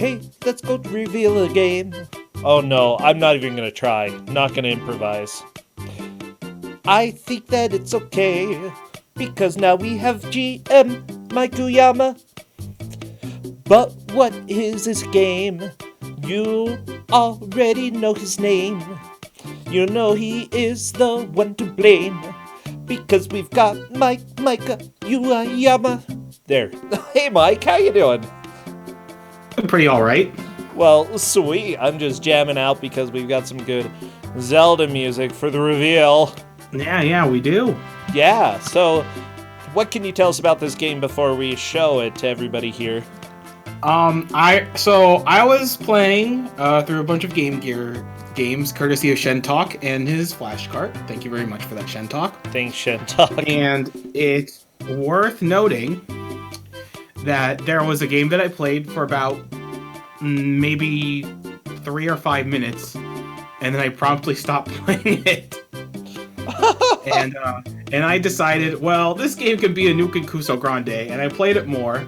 Hey, let's go reveal a game. Oh no, I'm not even gonna try. Not gonna improvise. I think that it's okay, because now we have GM Mikuyama. But what is this game? You already know his name. You know he is the one to blame, because we've got Micah Yuayama. There. Hey Mike, how you doing? Pretty alright. Well, sweet. I'm just jamming out because we've got some good Zelda music for the reveal. Yeah, we do. Yeah, so what can you tell us about this game before we show it to everybody here? I was playing through a bunch of Game Gear games, courtesy of Shen Talk and his flash cart. Thank you very much for that, Shen Talk. Thanks, Shen Talk. And it's worth noting that there was a game that I played for about maybe 3 or 5 minutes, and then I promptly stopped playing it. and I decided, well, this game could be a Nuken Kusogr4nde, and I played it more.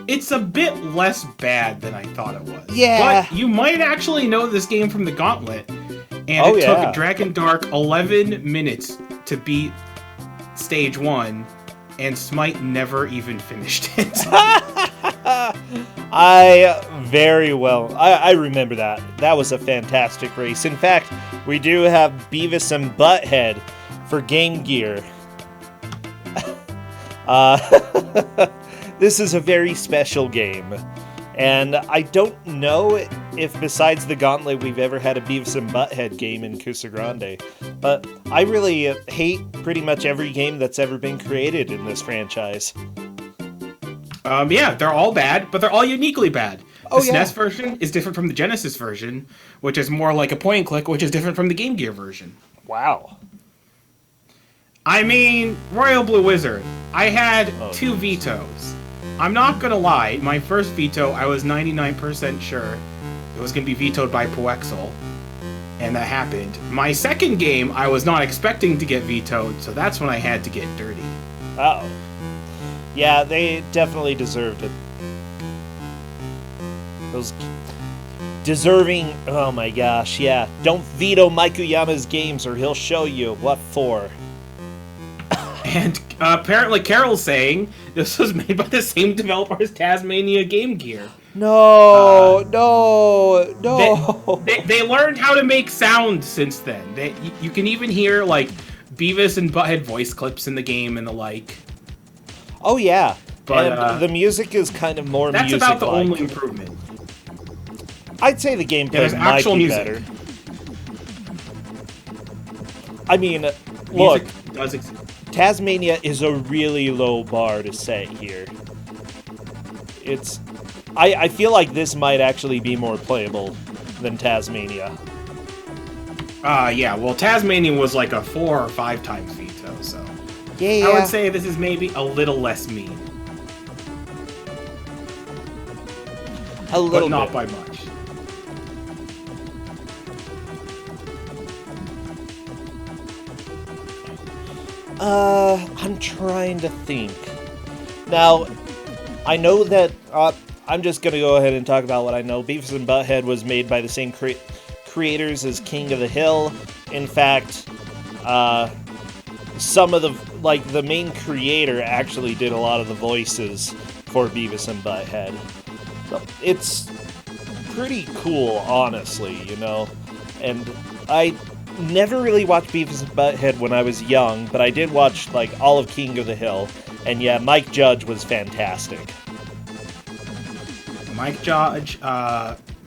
It's a bit less bad than I thought it was. Yeah. But you might actually know this game from the Gauntlet, and took Dragon Dark 11 minutes to beat Stage 1, and Smite never even finished it. I remember that. That was a fantastic race. In fact, we do have Beavis and Butthead for Game Gear. This is a very special game. And I don't know if besides the Gauntlet we've ever had a Beavis and Butthead game in Kusogr4nde. But I really hate pretty much every game that's ever been created in this franchise. Yeah, they're all bad, but they're all uniquely bad. The yeah. SNES version is different from the Genesis version, which is more like a point and click, which is different from the Game Gear version. Wow. I mean, Royal Blue Wizard, I had 2 vetoes. I'm not gonna lie, my first veto, I was 99% sure it was gonna be vetoed by Poexel, and that happened. My second game, I was not expecting to get vetoed, so that's when I had to get dirty. Uh-oh. Yeah, they definitely deserved it. Those deserving... Oh my gosh, yeah. Don't veto Mikuyama's games or he'll show you what for. And apparently Carol's saying this was made by the same developer as Tasmania Game Gear. No. They learned how to make sound since then. You can even hear, like, Beavis and Butthead voice clips in the game and the like. Oh, yeah. But and the music is kind of more music-like. That's about the only improvement. I'd say the gameplay might be better. I mean, look, Tasmania is a really low bar to set here. I feel like this might actually be more playable than Tasmania. Yeah, well, Tasmania was like a 4 or 5 times veto, so... Yeah. I would say this is maybe a little less mean. A little but not bit. by much. I'm trying to think. Now, I know that, I'm just gonna go ahead and talk about what I know. Beavis and Butthead was made by the same creators as King of the Hill. In fact, some of the main creator actually did a lot of the voices for Beavis and Butthead. So it's pretty cool, honestly, you know? And I never really watched Beavis and Butthead when I was young, but I did watch, like, all of King of the Hill. And yeah, Mike Judge was fantastic. Mike Judge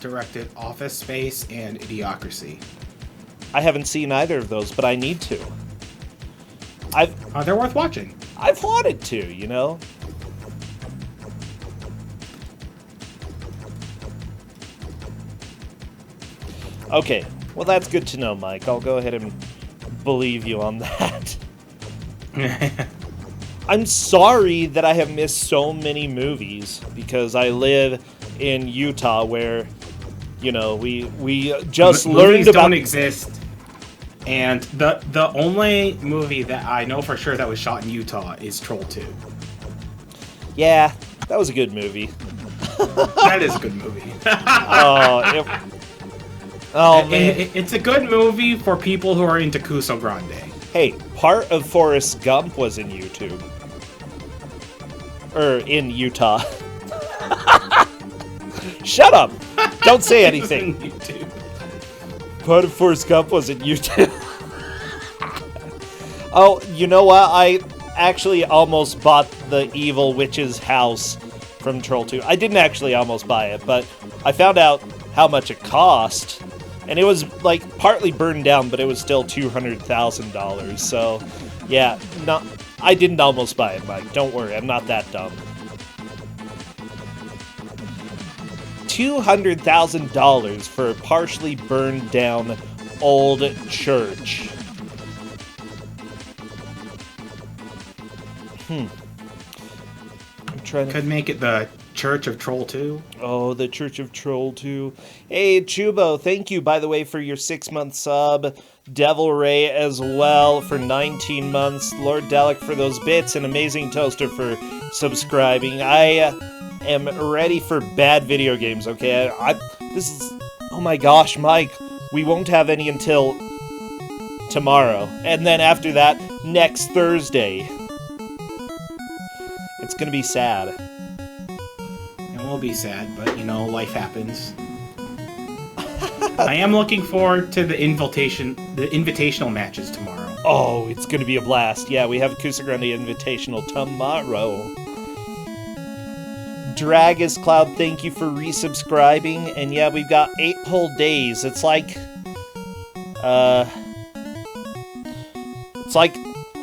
directed Office Space and Idiocracy. I haven't seen either of those, but I need to. They're worth watching. I've wanted to, you know? Okay, well that's good to know, Mike. I'll go ahead and believe you on that. I'm sorry that I have missed so many movies, because I live in Utah where, you know, we just learned about... don't exist. And the only movie that I know for sure that was shot in Utah is Troll 2. Yeah, that was a good movie. That is a good movie. Oh, man. It's a good movie for people who are into Kusogr4nde. Hey, part of Forrest Gump was in YouTube. In Utah. Shut up! Don't say anything. Part of Forrest Gump was in YouTube. Oh, you know what? I actually almost bought the Evil Witch's house from Troll 2. I didn't actually almost buy it, but I found out how much it cost. And it was, like, partly burned down, but it was still $200,000. So, yeah, I didn't almost buy it, Mike. Don't worry, I'm not that dumb. $200,000 for a partially burned down old church. I'm trying to... Could make it the Church of Troll 2. Oh, the Church of Troll 2. Hey, Chubo, thank you, by the way, for your 6-month sub. Devil Ray as well for 19 months. Lord Delic for those bits, and Amazing Toaster for subscribing. I am ready for bad video games, okay? This is... Oh my gosh, Mike. We won't have any until tomorrow. And then after that, next Thursday. It's gonna be sad. It will be sad, but, you know, life happens. I am looking forward to the invitational matches tomorrow. Oh, it's gonna be a blast. Yeah, we have Kusogr4nde Invitational tomorrow. Dragus Cloud, thank you for resubscribing. And yeah, we've got 8 whole days. It's like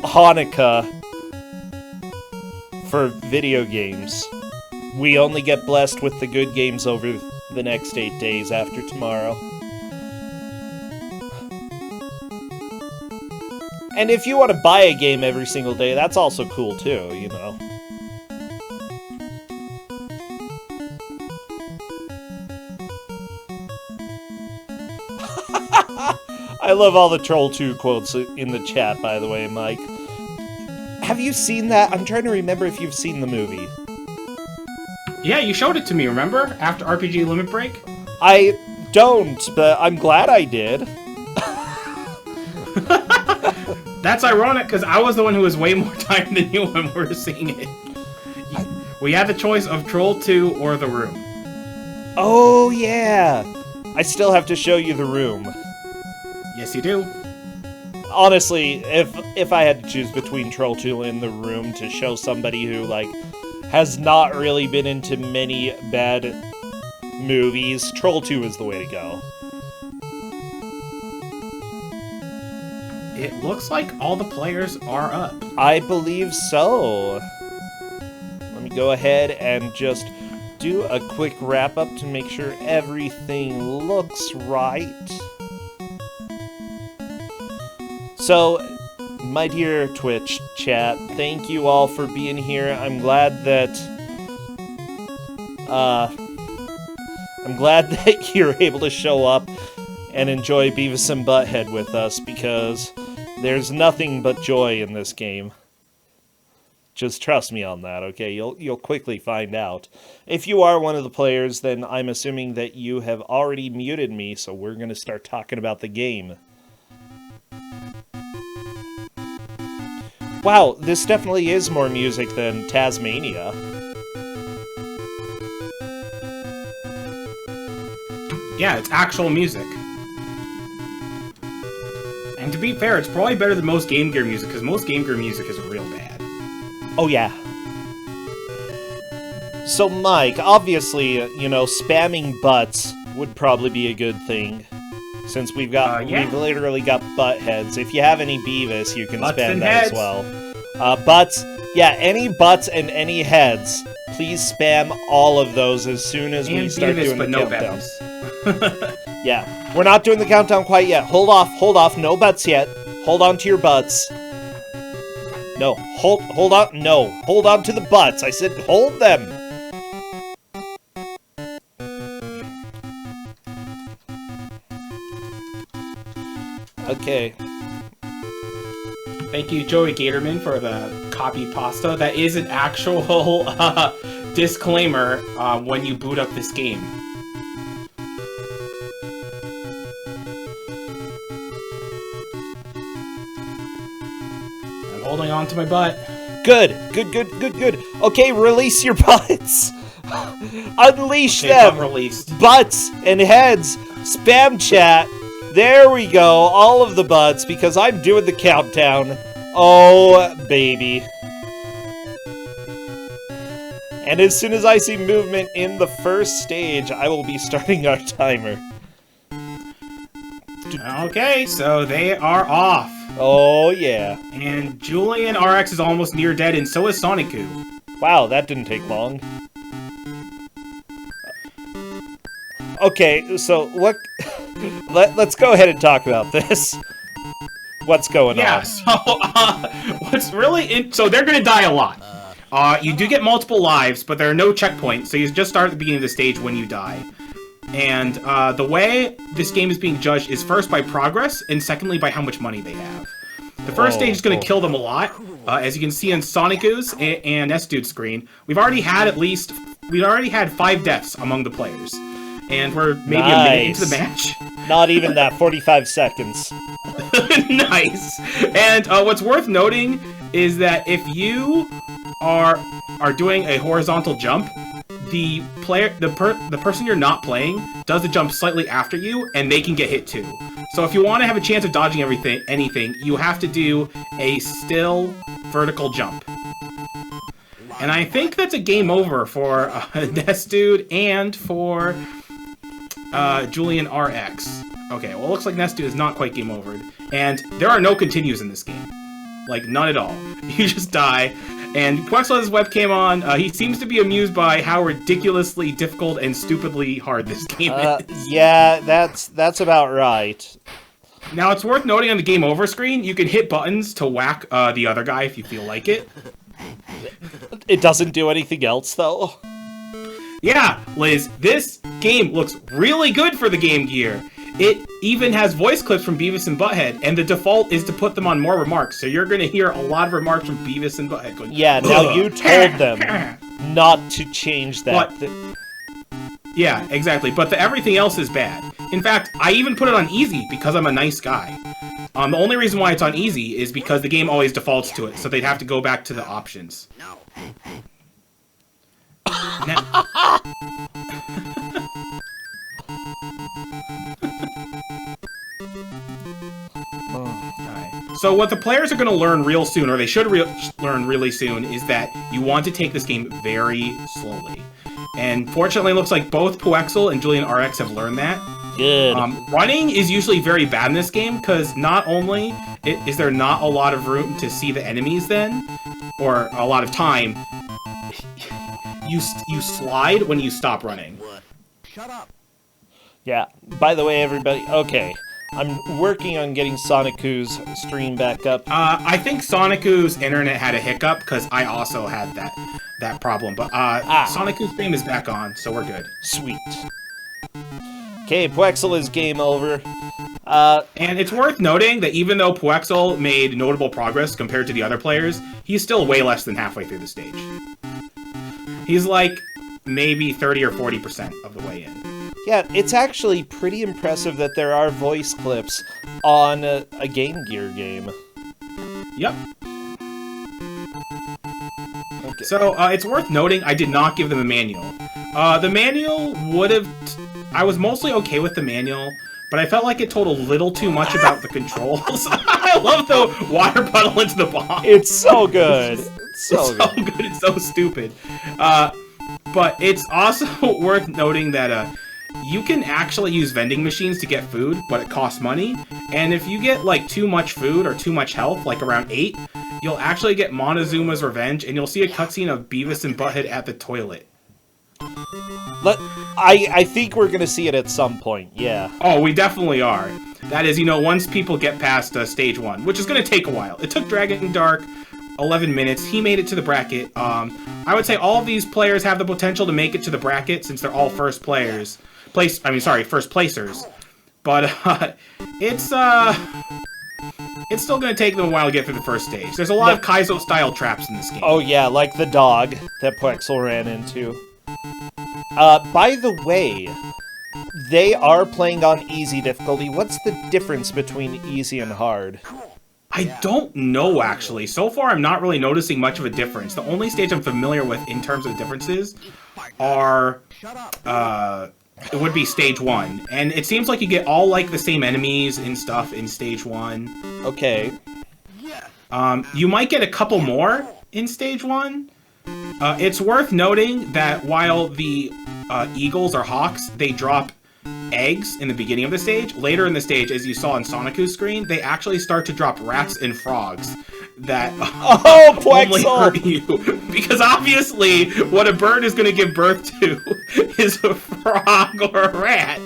Hanukkah for video games. We only get blessed with the good games over the next 8 days after tomorrow. And if you want to buy a game every single day, that's also cool too, you know. I love all the Troll 2 quotes in the chat, by the way, Mike. Have you seen that? I'm trying to remember if you've seen the movie. Yeah, you showed it to me, remember? After RPG Limit Break? I don't, but I'm glad I did. That's ironic, because I was the one who was way more time than you when we were seeing it. We had the choice of Troll 2 or The Room. Oh, yeah! I still have to show you The Room. Yes, you do. Honestly, if I had to choose between Troll 2 and The Room to show somebody who, like, has not really been into many bad movies, Troll 2 is the way to go. It looks like all the players are up. I believe so. Let me go ahead and just do a quick wrap-up to make sure everything looks right. So, my dear Twitch chat, thank you all for being here. I'm glad that you're able to show up and enjoy Beavis and Butthead with us, because there's nothing but joy in this game. Just trust me on that, okay? You'll quickly find out. If you are one of the players, then I'm assuming that you have already muted me, so we're going to start talking about the game. Wow, this definitely is more music than Tasmania. Yeah, it's actual music. And to be fair, it's probably better than most Game Gear music, because most Game Gear music is real bad. Oh, yeah. So, Mike, obviously, you know, spamming butts would probably be a good thing. Since we've literally got butt heads. If you have any Beavis, you can butts spam and that heads. as well. Butts, yeah, any butts and any heads. Please spam all of those as soon as we start Beavis, doing but the no countdown. Beavis. Yeah, we're not doing the countdown quite yet. Hold off, no butts yet. Hold on to your butts. No, hold on, no. Hold on to the butts. I said hold them. Okay. Thank you, Joey Gatorman, for the copy pasta. That is an actual disclaimer when you boot up this game. I'm holding on to my butt. Good. Okay, release your butts. Unleash Okay, them. butt released. Butts and heads. Spam chat. There we go. All of the butts, because I'm doing the countdown. Oh, baby. And as soon as I see movement in the first stage, I will be starting our timer. Okay, so they are off. Oh, yeah. And Julian RX is almost near dead, and so is Sonicu. Wow, that didn't take long. Okay, so what? Let's go ahead and talk about this. What's going on? Yeah, so what's really so they're gonna die a lot. You do get multiple lives, but there are no checkpoints, so you just start at the beginning of the stage when you die. And the way this game is being judged is first by progress, and secondly by how much money they have. The first stage is going to kill them a lot. As you can see on Sonicu's and S-Dude's screen, we've already had 5 deaths among the players. And we're maybe a minute into the match. Not even that, 45 seconds. Nice. And what's worth noting is that if you are doing a horizontal jump, the person you're not playing does the jump slightly after you, and they can get hit too. So if you want to have a chance of dodging anything, you have to do a still vertical jump. And I think that's a game over for Nest Dude and for Julian RX. Okay, well, it looks like Nest Dude is not quite game over. And there are no continues in this game. Like, none at all. You just die. And Puexel has his webcam on. He seems to be amused by how ridiculously difficult and stupidly hard this game is. Yeah, that's about right. Now, it's worth noting on the game over screen, you can hit buttons to whack the other guy if you feel like it. It doesn't do anything else, though. Yeah, Liz, this game looks really good for the Game Gear. It even has voice clips from Beavis and Butthead, and the default is to put them on more remarks, so you're going to hear a lot of remarks from Beavis and Butthead going, yeah, now you told them not to change that. Yeah, exactly, but everything else is bad. In fact, I even put it on easy because I'm a nice guy. The only reason why it's on easy is because the game always defaults to it, so they'd have to go back to the options. Now... So what the players are going to learn real soon, or they should learn really soon, is that you want to take this game very slowly. And fortunately, it looks like both Puexel and Julian RX have learned that. Good. Running is usually very bad in this game, because not only is there not a lot of room to see the enemies then, or a lot of time, you slide when you stop running. Shut up. Yeah, by the way, everybody, okay. I'm working on getting Sonicu's stream back up. I think Sonicu's internet had a hiccup, because I also had that problem. But Sonicu's stream is back on, so we're good. Sweet. Okay, Puexel is game over. And it's worth noting that even though Puexel made notable progress compared to the other players, he's still way less than halfway through the stage. He's like maybe 30 or 40% of the way in. Yeah, it's actually pretty impressive that there are voice clips on a Game Gear game. Yep. Okay. So, it's worth noting I did not give them a manual. The manual would have... I was mostly okay with the manual, but I felt like it told a little too much about the controls. I love the water puddle into the bomb. It's so good. It's so good. It's so stupid. But it's also worth noting that you can actually use vending machines to get food, but it costs money. And if you get like too much food or too much health, like around 8, you'll actually get Montezuma's Revenge, and you'll see a cutscene of Beavis and Butthead at the toilet. I think we're gonna see it at some point, yeah. Oh, we definitely are. That is, once people get past stage 1, which is gonna take a while. It took Dragon Dark 11 minutes. He made it to the bracket. I would say all of these players have the potential to make it to the bracket since they're all first placers. But it's it's still going to take them a while to get through the first stage. There's a lot of Kaizo-style traps in this game. Oh yeah, like the dog that Plexel ran into. By the way, they are playing on easy difficulty. What's the difference between easy and hard? I don't know, actually. So far, I'm not really noticing much of a difference. The only stage I'm familiar with in terms of differences are, it would be stage 1. And it seems like you get all, like, the same enemies and stuff in stage 1. Okay. You might get a couple more in stage 1. It's worth noting that while the eagles or hawks, they drop eggs in the beginning of the stage, later in the stage, as you saw on Sonicu's screen, they actually start to drop rats and frogs that only hurt you. Because obviously, what a bird is going to give birth to is a frog or a rat.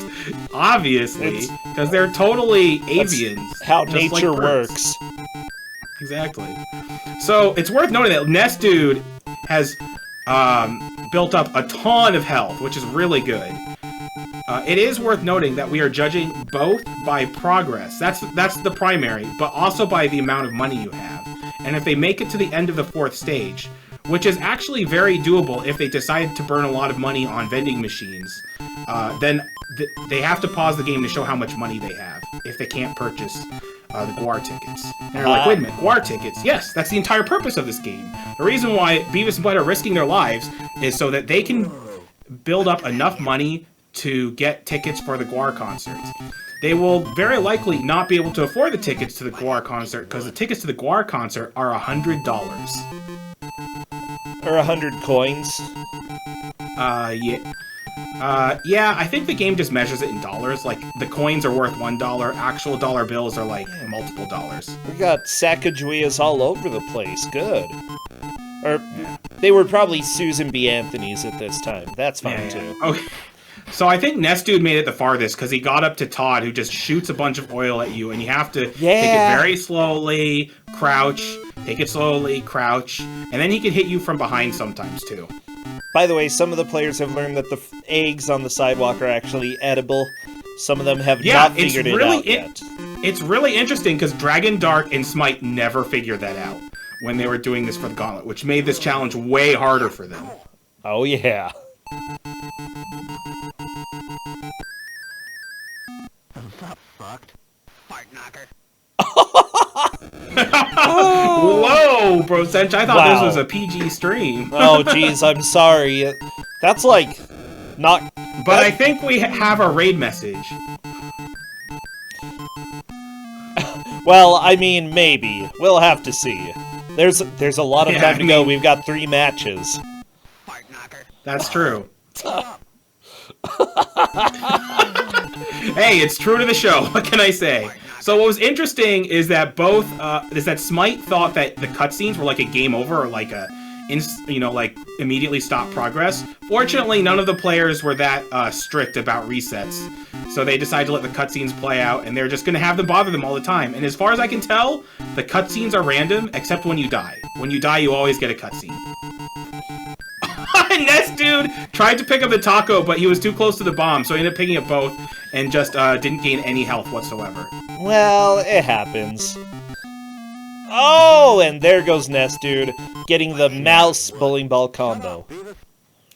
Obviously. Because they're totally avians. How nature works. Exactly. So, it's worth noting that Nest Dude has built up a ton of health, which is really good. It is worth noting that we are judging both by progress. That's the primary, but also by the amount of money you have. And if they make it to the end of the 4th stage, which is actually very doable if they decide to burn a lot of money on vending machines, then they have to pause the game to show how much money they have if they can't purchase the Guar tickets. And they're like, wait a minute, Guar tickets? Yes, that's the entire purpose of this game. The reason why Beavis and Butthead are risking their lives is so that they can build up enough money to get tickets for the Guar concert. They will very likely not be able to afford the tickets to the Guar concert because the tickets to the Guar concert are $100. Or 100 coins? Yeah. Yeah, I think the game just measures it in dollars. Like, the coins are worth $1, actual dollar bills are like multiple dollars. We got Sacagaweas all over the place. Good. Or, they were probably Susan B. Anthony's at this time. That's fine, too. Okay. So I think Nest Dude made it the farthest because he got up to Todd, who just shoots a bunch of oil at you, and you have to take it very slowly, crouch, take it slowly, crouch, and then he can hit you from behind sometimes, too. By the way, some of the players have learned that the eggs on the sidewalk are actually edible. Some of them have not figured it out yet. It's really interesting because Dragon Dark and Smite never figured that out when they were doing this for the Gauntlet, which made this challenge way harder for them. Oh, yeah. Fucked. Fart knocker. Whoa, bro, Sench, I thought this was a PG stream. Oh, jeez, I'm sorry. That's like not. But I think we have a raid message. Well, I mean, maybe. We'll have to see. There's a lot of time to go. We've got 3 matches. Fart knocker. That's true. Hey, it's true to the show. What can I say? So what was interesting is that Smite thought that the cutscenes were like a game over or like like immediately stop progress. Fortunately, none of the players were that strict about resets, so they decided to let the cutscenes play out, and they're just gonna have them bother them all the time. And as far as I can tell, the cutscenes are random except when you die. When you die, you always get a cutscene. Nest Dude tried to pick up the taco, but he was too close to the bomb, so he ended up picking up both and just didn't gain any health whatsoever. Well, it happens. Oh, and there goes Nest Dude, getting the mouse bowling ball combo.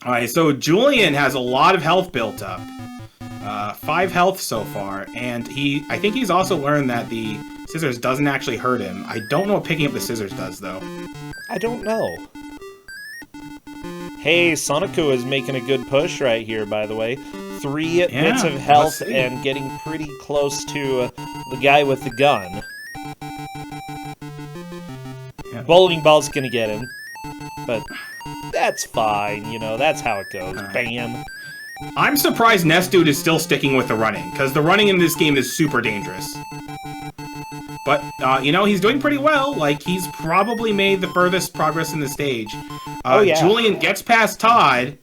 Alright, so Julian has a lot of health built up. 5 health so far, and I think he's also learned that the scissors doesn't actually hurt him. I don't know what picking up the scissors does, though. I don't know. Hey, Sonicu is making a good push right here, by the way. 3 bits of health and getting pretty close to the guy with the gun. Yeah. Bowling ball's gonna get him, but that's fine, you know, that's how it goes. Bam. I'm surprised Nest Dude is still sticking with the running, because the running in this game is super dangerous. But, he's doing pretty well. Like, he's probably made the furthest progress in the stage. Julian gets past Todd,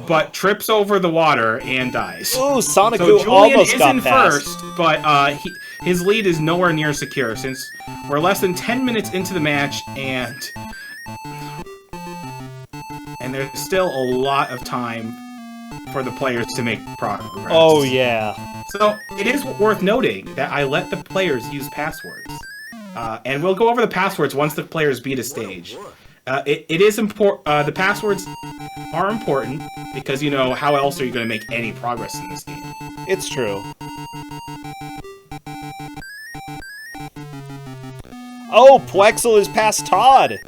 but trips over the water and dies. Ooh, Sonic so Julian almost is got in past. first, but his lead is nowhere near secure, since we're less than 10 minutes into the match, and there's still a lot of time for the players to make progress. Oh, yeah. So, it is worth noting that I let the players use passwords. And we'll go over the passwords once the players beat a stage. It is important. The passwords are important because, you know, how else are you going to make any progress in this game? It's true. Oh, Puexel is past Todd.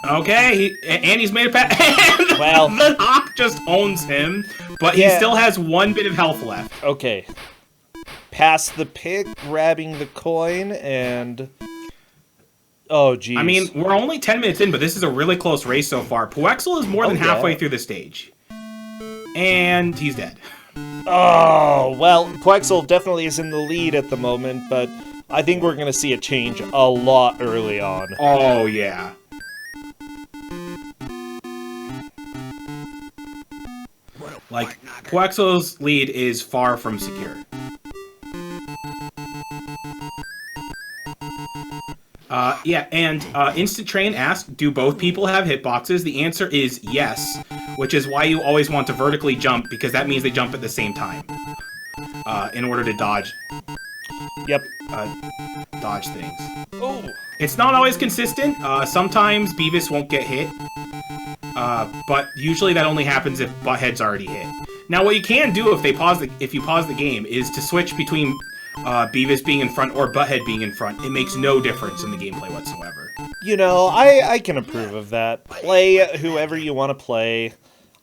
Okay, and he's made a pass. Well, the Hawk just owns him, but he still has 1 bit of health left. Okay. Past the pick, grabbing the coin, and... Oh, geez. I mean, we're only 10 minutes in, but this is a really close race so far. Puexel is more than halfway through the stage. And he's dead. Oh, well, Puexel definitely is in the lead at the moment, but I think we're going to see a change a lot early on. Oh, yeah. Like, Puexel's lead is far from secure. Yeah, and Instant Train asked, do both people have hitboxes? The answer is yes, which is why you always want to vertically jump, because that means they jump at the same time. In order to dodge. Yep. Dodge things. Oh. It's not always consistent. Sometimes Beavis won't get hit. But usually that only happens if Butthead's already hit. Now, what you can do if you pause the game is to switch between Beavis being in front or Butthead being in front. It makes no difference in the gameplay whatsoever. You know, I can approve of that. Play whoever you want to play.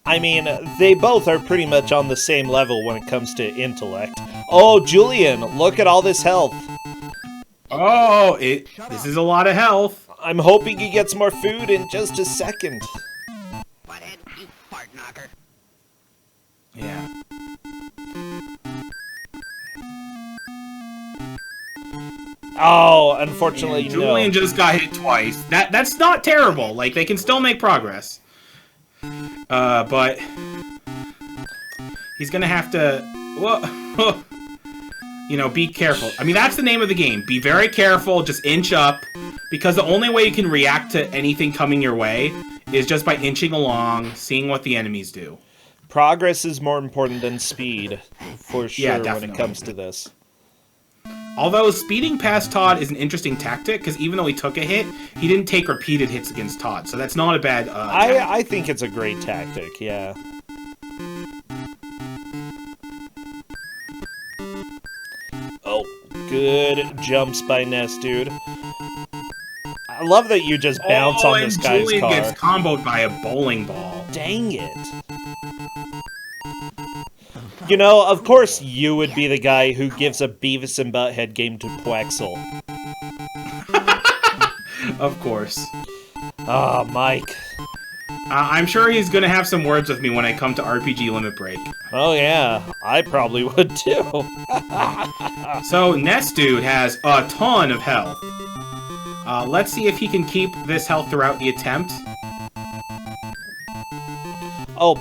I mean, they both are pretty much on the same level when it comes to intellect. Oh, Julian, look at all this health. Oh, this is a lot of health. I'm hoping he gets more food in just a second. Butthead, you fart knocker. Yeah. Oh, unfortunately, Julian no. just got hit twice. That's not terrible. Like, they can still make progress. But he's gonna have to, well, you know, be careful. I mean, that's the name of the game. Be very careful. Just inch up, because the only way you can react to anything coming your way is just by inching along, seeing what the enemies do. Progress is more important than speed, for sure, when it comes to this. Although speeding past Todd is an interesting tactic, because even though he took a hit, he didn't take repeated hits against Todd, so that's not a bad I think it's a great tactic, yeah. Oh, good jumps by Nest, dude. I love that you just bounce on this guy's Julian car. gets comboed by a bowling ball. Dang it. You know, of course you would be the guy who gives a Beavis and Butthead game to Puexel. Of course. Ah, Mike. I'm sure he's gonna have some words with me when I come to RPG Limit Break. Oh yeah, I probably would too. So, Nest Dude has a ton of health. Let's see if he can keep this health throughout the attempt. Oh,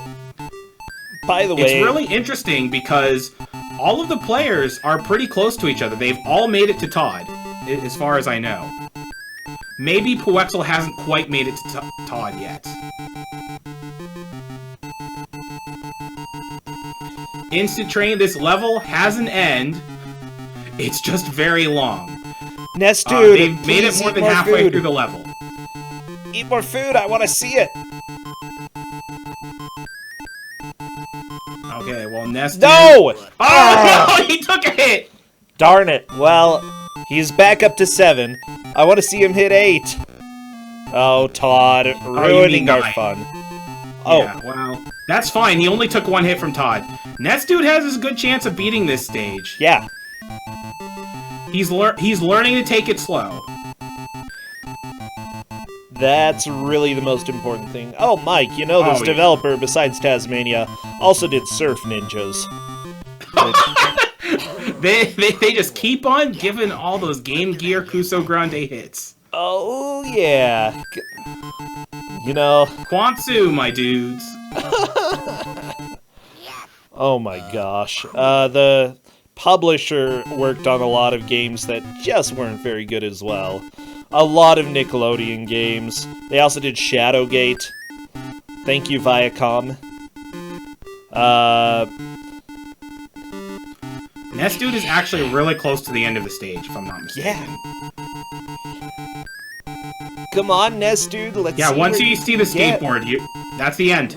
by the way... It's really interesting because all of the players are pretty close to each other. They've all made it to Todd, as far as I know. Maybe Puexel hasn't quite made it to Todd yet. Instant Train, this level has an end. It's just very long. Nest Dude, they've made it more than halfway through the level. Eat more food, I want to see it. Okay, well, Nest... No! Oh, no! He took a hit! Darn it. Well, he's back up to 7. I want to see him hit 8. Oh, Todd, ruining our fun. Oh. Yeah, well, that's fine. He only took 1 hit from Todd. Nest Dude has a good chance of beating this stage. Yeah. He's learning to take it slow. That's really the most important thing. Oh, Mike, you know this developer, besides Tasmania, also did Surf Ninjas. They just keep on giving all those Game Gear Kusogr4nde hits. Oh, yeah. You know... Quantsu, my dudes. Oh my gosh. The publisher worked on a lot of games that just weren't very good as well. A lot of Nickelodeon games. They also did Shadowgate. Thank you, Viacom. Nest Dude is actually really close to the end of the stage, if I'm not mistaken. Come on, Nest Dude, let's see. Yeah, once what you see the get. skateboard, that's the end.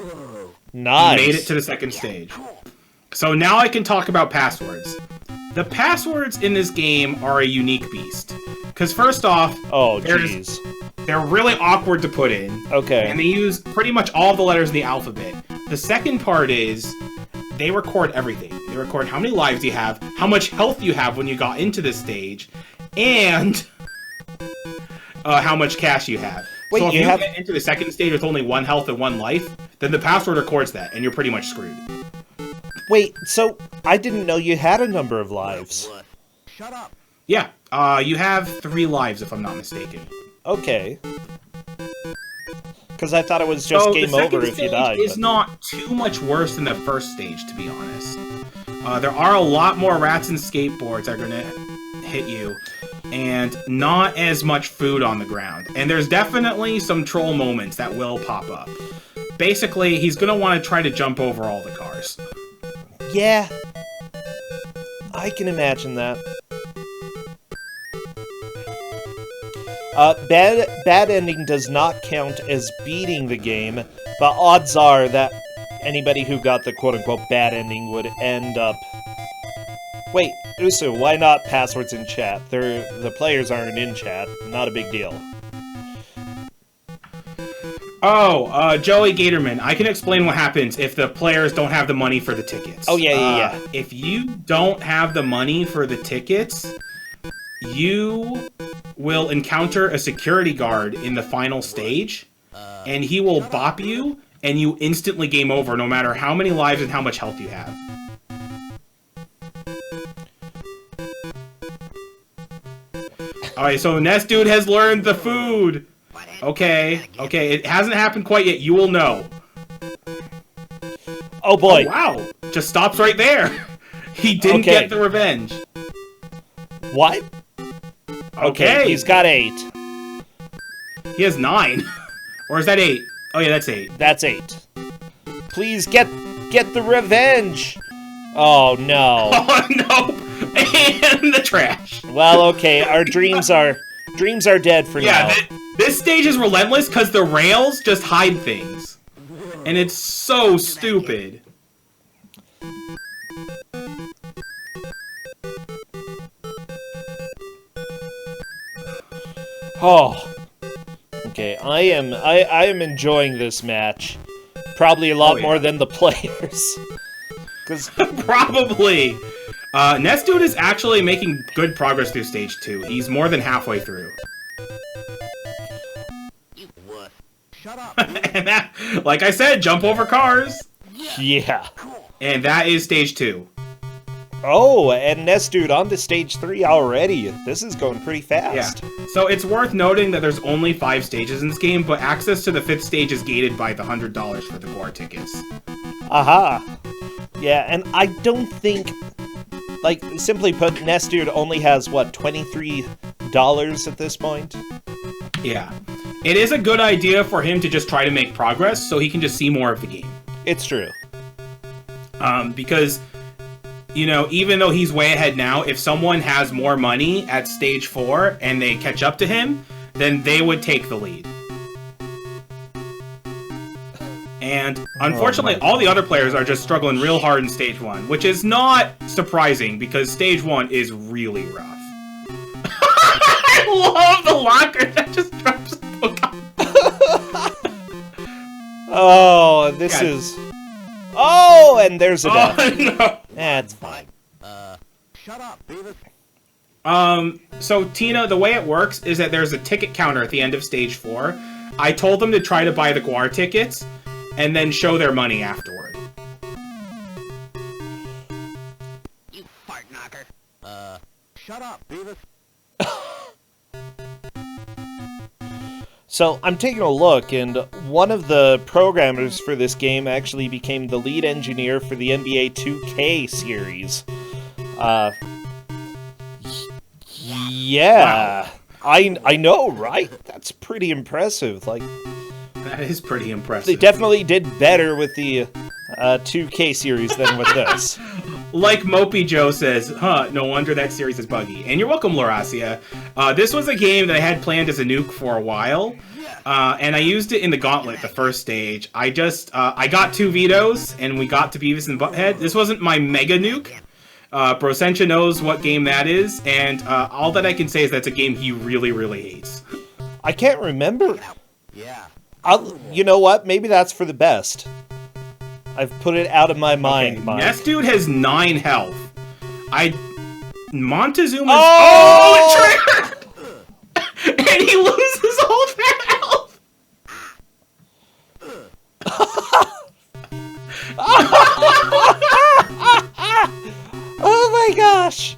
Nice. You made it to the second stage. So now I can talk about passwords. The passwords in this game are a unique beast. Because first off, jeez. They're really awkward to put in. Okay. And they use pretty much all the letters in the alphabet. The second part is they record everything. They record how many lives you have, how much health you have when you got into this stage, and how much cash you have. Wait, so if you you have... get into the second stage with only 1 health and 1 life, then the password records that, and you're pretty much screwed. Wait, so I didn't know you had a number of lives. Shut up. Yeah, you have 3 lives, if I'm not mistaken. Okay. Because I thought it was just game over if you died. It's not too much worse than the first stage, to be honest. There are a lot more rats and skateboards that are going to hit you, and not as much food on the ground. And there's definitely some troll moments that will pop up. Basically, he's going to want to try to jump over all the cars. Yeah. I can imagine that. Bad ending does not count as beating the game, but odds are that anybody who got the quote-unquote bad ending would end up... Wait, Usu, why not passwords in chat? The players aren't in chat. Not a big deal. Oh, Joey Gatorman, I can explain what happens if the players don't have the money for the tickets. Oh, yeah. If you don't have the money for the tickets, you will encounter a security guard in the final stage, and he will bop you, and you instantly game over no matter how many lives and how much health you have. Alright, so Nest Dude has learned the food! Okay, it hasn't happened quite yet, you will know. Oh boy. Oh, wow, just stops right there! He didn't get the revenge. What? Okay, he's got 8. He has 9. Or is that 8? Oh yeah, that's 8. That's 8. Please get the revenge! Oh no. Oh no! And the trash. Well, okay, our dreams are dead for now. Yeah, this stage is relentless because the rails just hide things. And it's so stupid. Oh. Okay, I am enjoying this match. Probably a lot more than the players. Cause probably. Nest Dude is actually making good progress through stage 2. He's more than halfway through. You wuss. Shut up. And that, like I said, jump over cars. Yeah. And that is stage 2. Oh, and Nest Dude on to stage 3 already. This is going pretty fast. Yeah. So it's worth noting that there's only 5 stages in this game, but access to the 5th stage is gated by the $100 for the core tickets. Aha. Yeah, and I don't think, like, simply put, Nest Dude only has, what, $23 at this point? Yeah. It is a good idea for him to just try to make progress so he can just see more of the game. It's true. Because, you know, even though he's way ahead now, if someone has more money at stage 4 and they catch up to him, then they would take the lead. And unfortunately, all the other players are just struggling real hard in stage 1, which is not surprising because stage 1 is really rough. I love the locker that just drops the book off. Oh, this is... Oh, and there's a death. Oh, no. That's fine. Shut up, Beavis. So Tina, the way it works is that there's a ticket counter at the end of stage 4. I told them to try to buy the Guar tickets, and then show their money afterward. You fart knocker. Shut up, Beavis. So, I'm taking a look, and one of the programmers for this game actually became the lead engineer for the NBA 2K series. Yeah. Wow. I know, right? That's pretty impressive. Like, that is pretty impressive. they definitely did better with the 2K series than with this. Like Mopey Joe says, no wonder that series is buggy. And you're welcome, Laurasia. This was a game that I had planned as a nuke for a while. And I used it in the Gauntlet, the first stage. I got 2 vetoes, and we got to Beavis and Butthead. This wasn't my mega nuke. Brosentia knows what game that is, and all that I can say is that's a game he really, really hates. I can't remember. Yeah. You know what? Maybe that's for the best. I've put it out of my mind, Okay, Mike. Nest Dude has 9 health. Montezuma's... Oh! It triggered! And he loses all that health! Oh my gosh!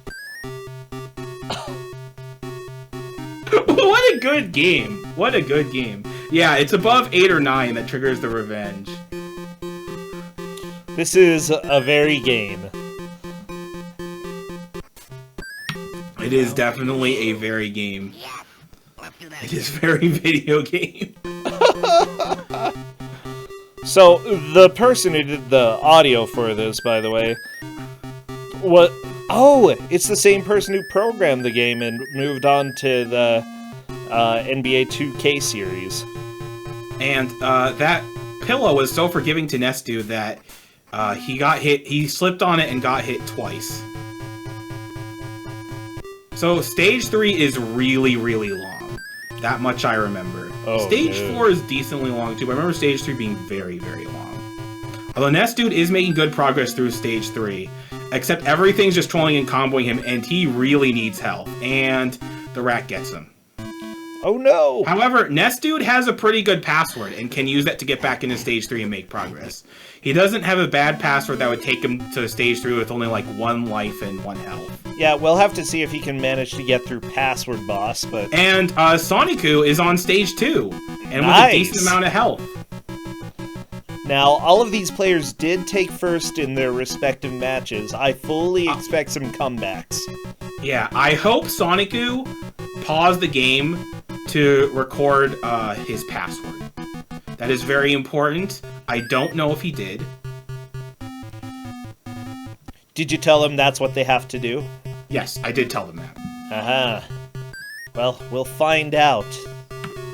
What a good game. What a good game. Yeah, it's above 8 or 9 that triggers the revenge. This is a very game. It is definitely a very game. Yes. Let's do that. It is very video game. So, the person who did the audio for this, by the way, what? Oh, it's the same person who programmed the game and moved on to the NBA 2K series. And that pillow was so forgiving to Nest Dude that he got hit. He slipped on it and got hit twice. So stage 3 is really, really long. That much I remember. Oh, Stage no. 4 is decently long too, but I remember stage 3 being very, very long. Although Nest Dude is making good progress through stage 3, except everything's just trolling and comboing him, and he really needs help. And the rat gets him. Oh no! However, Nest Dude has a pretty good password and can use that to get back into stage 3 and make progress. He doesn't have a bad password that would take him to stage 3 with only like 1 life and 1 health. Yeah, we'll have to see if he can manage to get through Password Boss, but... And Soniku is on stage 2, and Nice. with a decent amount of health. Now, all of these players did take first in their respective matches. I fully expect some comebacks. Yeah, I hope Soniku paused the game to record his password. That is very important. I don't know if he did. Did you tell them that's what they have to do? Yes, I did tell them that. Aha. Well, we'll find out.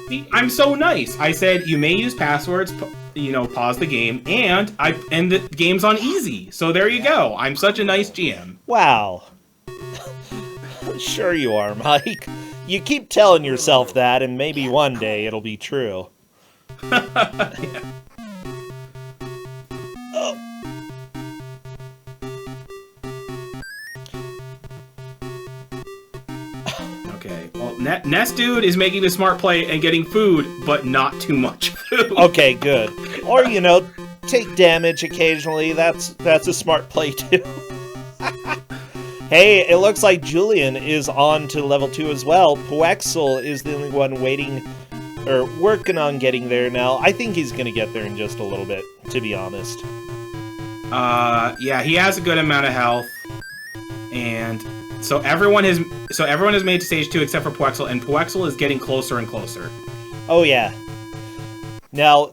See, I'm so nice. I said you may use passwords, pause the game, and the game's on easy. So there you go. I'm such a nice GM. Wow. Sure you are, Mike. You keep telling yourself that, and maybe one day it'll be true. Yeah. Okay, well, Nest Dude is making the smart play and getting food, but not too much food. Okay, good. Or, take damage occasionally. That's a smart play, too. Hey, it looks like Julian is on to level 2 as well. Puexel is the only one working on getting there now. I think he's going to get there in just a little bit, to be honest. Yeah, he has a good amount of health, and so everyone has made it to stage 2 except for Puexel, and Puexel is getting closer and closer. Oh, yeah. Now,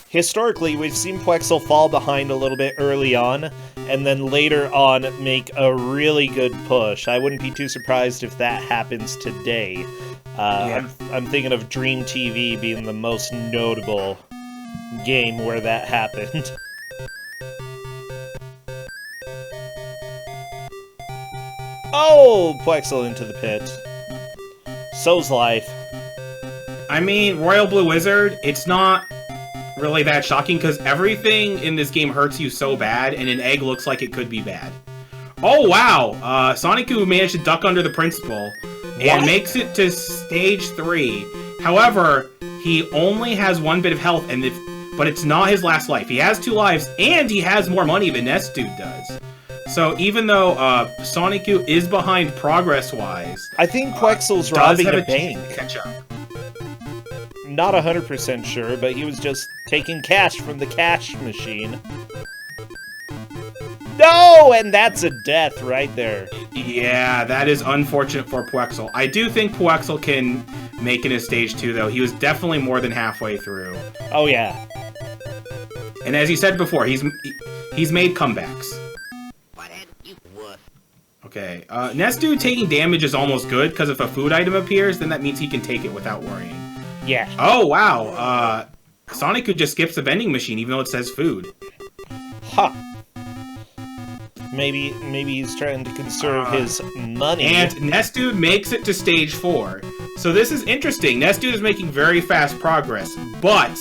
historically, we've seen Puexel fall behind a little bit early on, and then later on make a really good push. I wouldn't be too surprised if that happens today. Yeah. I'm thinking of Dream TV being the most notable game where that happened. Oh, Puexel into the pit. So's life. I mean, Royal Blue Wizard, it's not really that shocking because everything in this game hurts you so bad, and an egg looks like it could be bad. Oh, wow! Soniku managed to duck under the principal and What? makes it to stage 3. However, he only has 1 bit of health, but it's not his last life. He has 2 lives, and he has more money than Nest Dude does. So even though Soniku is behind progress-wise, I think Puexel's does robbing have a a chance bank. to catch up. Not 100% sure, but he was just taking cash from the cash machine. No! And that's a death right there. Yeah, that is unfortunate for Puexel. I do think Puexel can make it in stage 2, though. He was definitely more than halfway through. Oh, yeah. And as he said before, he's made comebacks. Butthead, you wuss. Okay, Nest Dude taking damage is almost good, because if a food item appears, then that means he can take it without worrying. Yeah. Oh, wow, Sonic could just skips the vending machine, even though it says food. Huh. Maybe he's trying to conserve his money. And Nest Dude makes it to stage 4. So this is interesting. Nest Dude is making very fast progress, but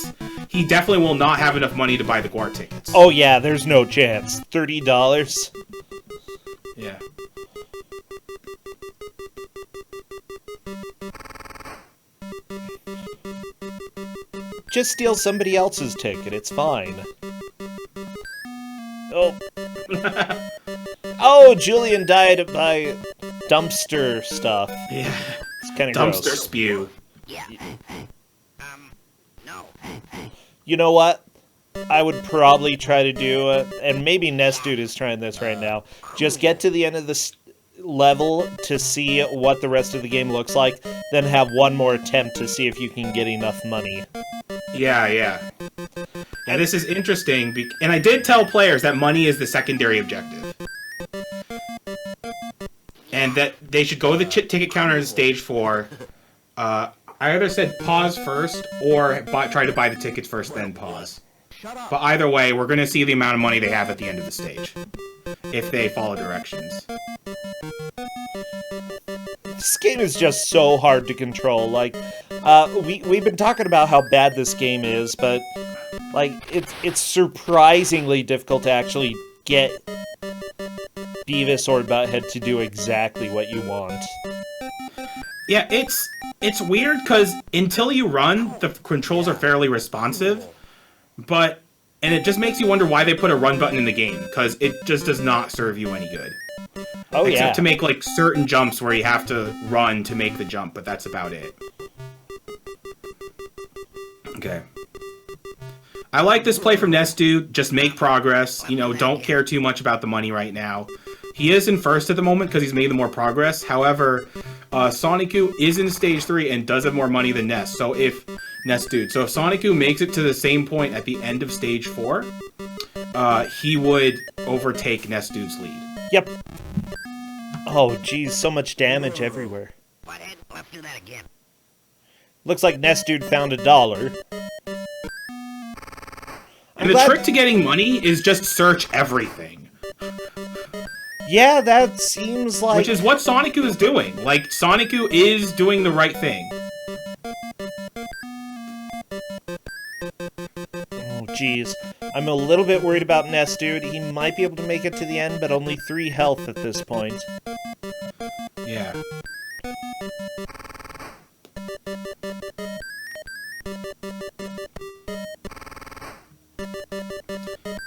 he definitely will not have enough money to buy the Guar tickets. Oh yeah, there's no chance. $30? Yeah. Just steal somebody else's ticket, it's fine. Oh. Oh, Julian died by dumpster stuff. Yeah. It's kind of Dumpster gross. spew. Yeah. No. You know what? I would probably try to do, and maybe Nest Dude is trying this right now, just get to the end of this level to see what the rest of the game looks like, then have one more attempt to see if you can get enough money. Yeah, yeah. Yeah, this is interesting, and I did tell players that money is the secondary objective. And that they should go to the ticket counter in stage 4. I either said pause first, or try to buy the tickets first, then pause. But either way, we're going to see the amount of money they have at the end of the stage. If they follow directions. This game is just so hard to control. Like, we've been talking about how bad this game is, but like it's surprisingly difficult to actually get Beavis or Butthead to do exactly what you want. Yeah, it's weird because until you run, the controls are fairly responsive, and it just makes you wonder why they put a run button in the game, because it just does not serve you any good. Oh, Except to make, like, certain jumps where you have to run to make the jump, but that's about it. Okay. I like this play from Nest Dude. Just make progress. You know, don't care too much about the money right now. He is in first at the moment because he's made the more progress. However, Sonic-Goo is in stage 3 and does have more money than Nest. So if Sonic-Goo makes it to the same point at the end of stage 4, he would overtake Nest Dude's lead. Yep. Oh, geez, so much damage everywhere. Butthead, let's do that again. Looks like Nest Dude found $1. And the trick to getting money is just search everything. Yeah, that seems like... Which is what Sonic-Goo is doing. Like, Sonic-Goo is doing the right thing. Oh, jeez. I'm a little bit worried about Nest Dude. He might be able to make it to the end, but only 3 health at this point. Yeah.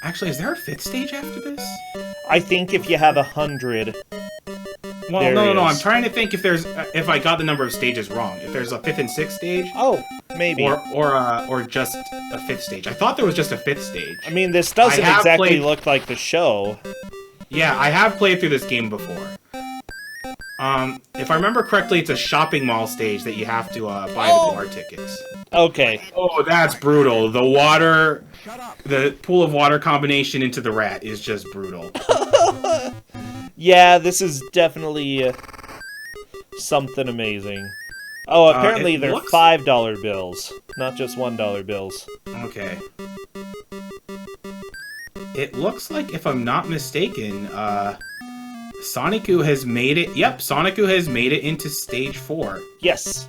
Actually, is there a 5th stage after this? I think if you have 100... Well, there no. is. I'm trying to think if I got the number of stages wrong. If there's a 5th and 6th stage, Oh, maybe. or just a 5th stage. I thought there was just a 5th stage. I mean, this doesn't I have exactly played- look like the show. Yeah, I have played through this game before. If I remember correctly, it's a shopping mall stage that you have to buy the bar tickets. Okay. Oh, that's brutal. The pool of water combination into the rat is just brutal. Yeah, this is definitely something amazing. Oh, apparently it they're looks- $5 bills, not just $1 bills. Okay. It looks like, if I'm not mistaken, Sonic-Goo has made it... Yep, Sonic-Goo has made it into stage 4. Yes.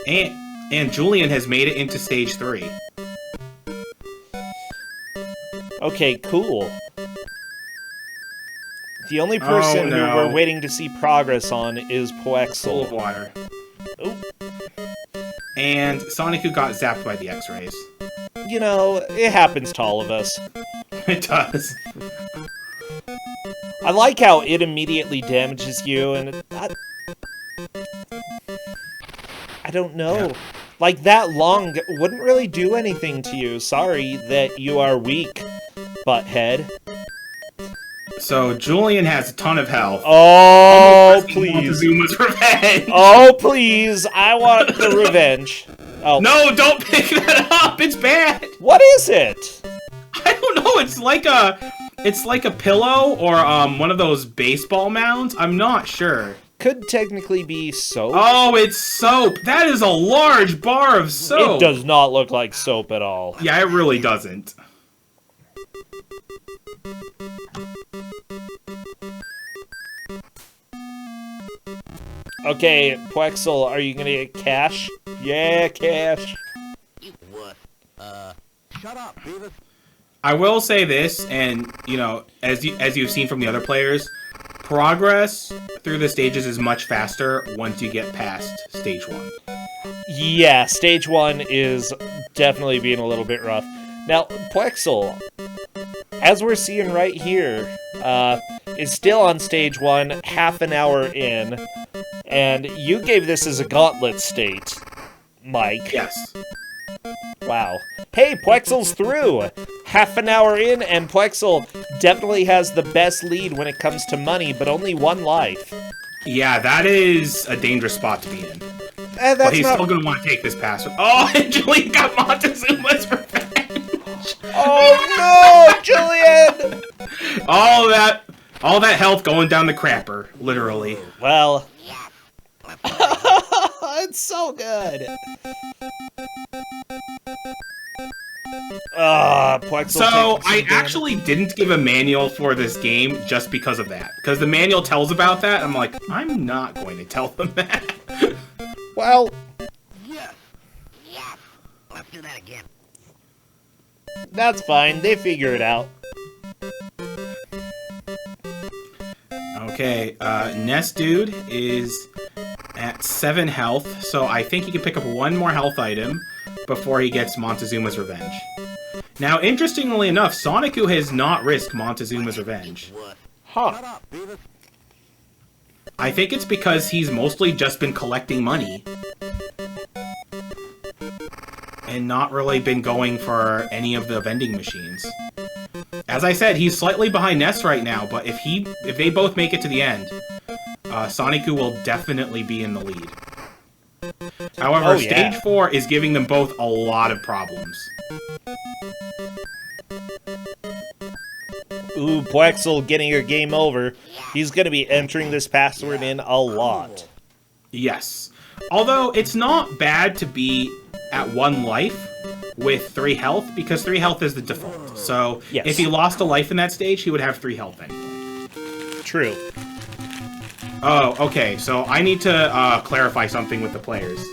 And Julian has made it into stage 3. Okay, cool. The only person no. who we're waiting to see progress on is Full of Poexel. water. Oop. And Sonic-Goo got zapped by the X-rays. You know, it happens to all of us. It does. I like how it immediately damages you, and I don't know. Yeah. Like, that long wouldn't really do anything to you. Sorry that you are weak, Butthead. So, Julian has a ton of health. Oh, Pressing please. Montezuma's revenge. Oh, please. I want the revenge. Oh. No, don't pick that up! It's bad! What is it? I don't know, it's like a pillow or one of those baseball mounds. I'm not sure. Could technically be soap. Oh, it's soap. That is a large bar of soap. It does not look like soap at all. Yeah, it really doesn't. Okay, Plexel, are you gonna get cash? Yeah, cash. You wuss. Shut up, Beavis. I will say this, and you know, as you've seen from the other players, progress through the stages is much faster once you get past stage 1. Yeah, stage 1 is definitely being a little bit rough. Now, Plexel, as we're seeing right here, is still on stage 1, half an hour in, and you gave this as a gauntlet state, Mike. Yes. Wow. Hey, Plexel's through! Half an hour in, and Plexel definitely has the best lead when it comes to money, but only 1 life. Yeah, that is a dangerous spot to be in. And But he's still going to want to take this password. Oh, and Julian got Montezuma's revenge! Oh no, Julian! All that health going down the crapper, literally. Well, Yes. it's so good. Plexel. So, taking some I damage. actually didn't give a manual for this game just because of that. Because the manual tells about that, I'm like, I'm not going to tell them that. Well, Yes. Yes. Let's do that again. that's fine. They figure it out. Okay, Nest Dude is at 7 health, so I think he can pick up 1 more health item before he gets Montezuma's revenge. Now, interestingly enough, Sonicu has not risked Montezuma's revenge. Wuss. Huh. Shut up, Beavis. I think it's because he's mostly just been collecting money. And not really been going for any of the vending machines. As I said, he's slightly behind Ness right now, but if they both make it to the end, Sonicu will definitely be in the lead. However, Oh, yeah. Stage 4 is giving them both a lot of problems. Ooh, Plexel getting your game over. He's gonna be entering this password in a lot. Yes. Although, it's not bad to be at 1 life with 3 health, because 3 health is the default. So, Yes. if he lost a life in that stage, he would have 3 health anyway. True. Oh, okay, so I need to clarify something with the players.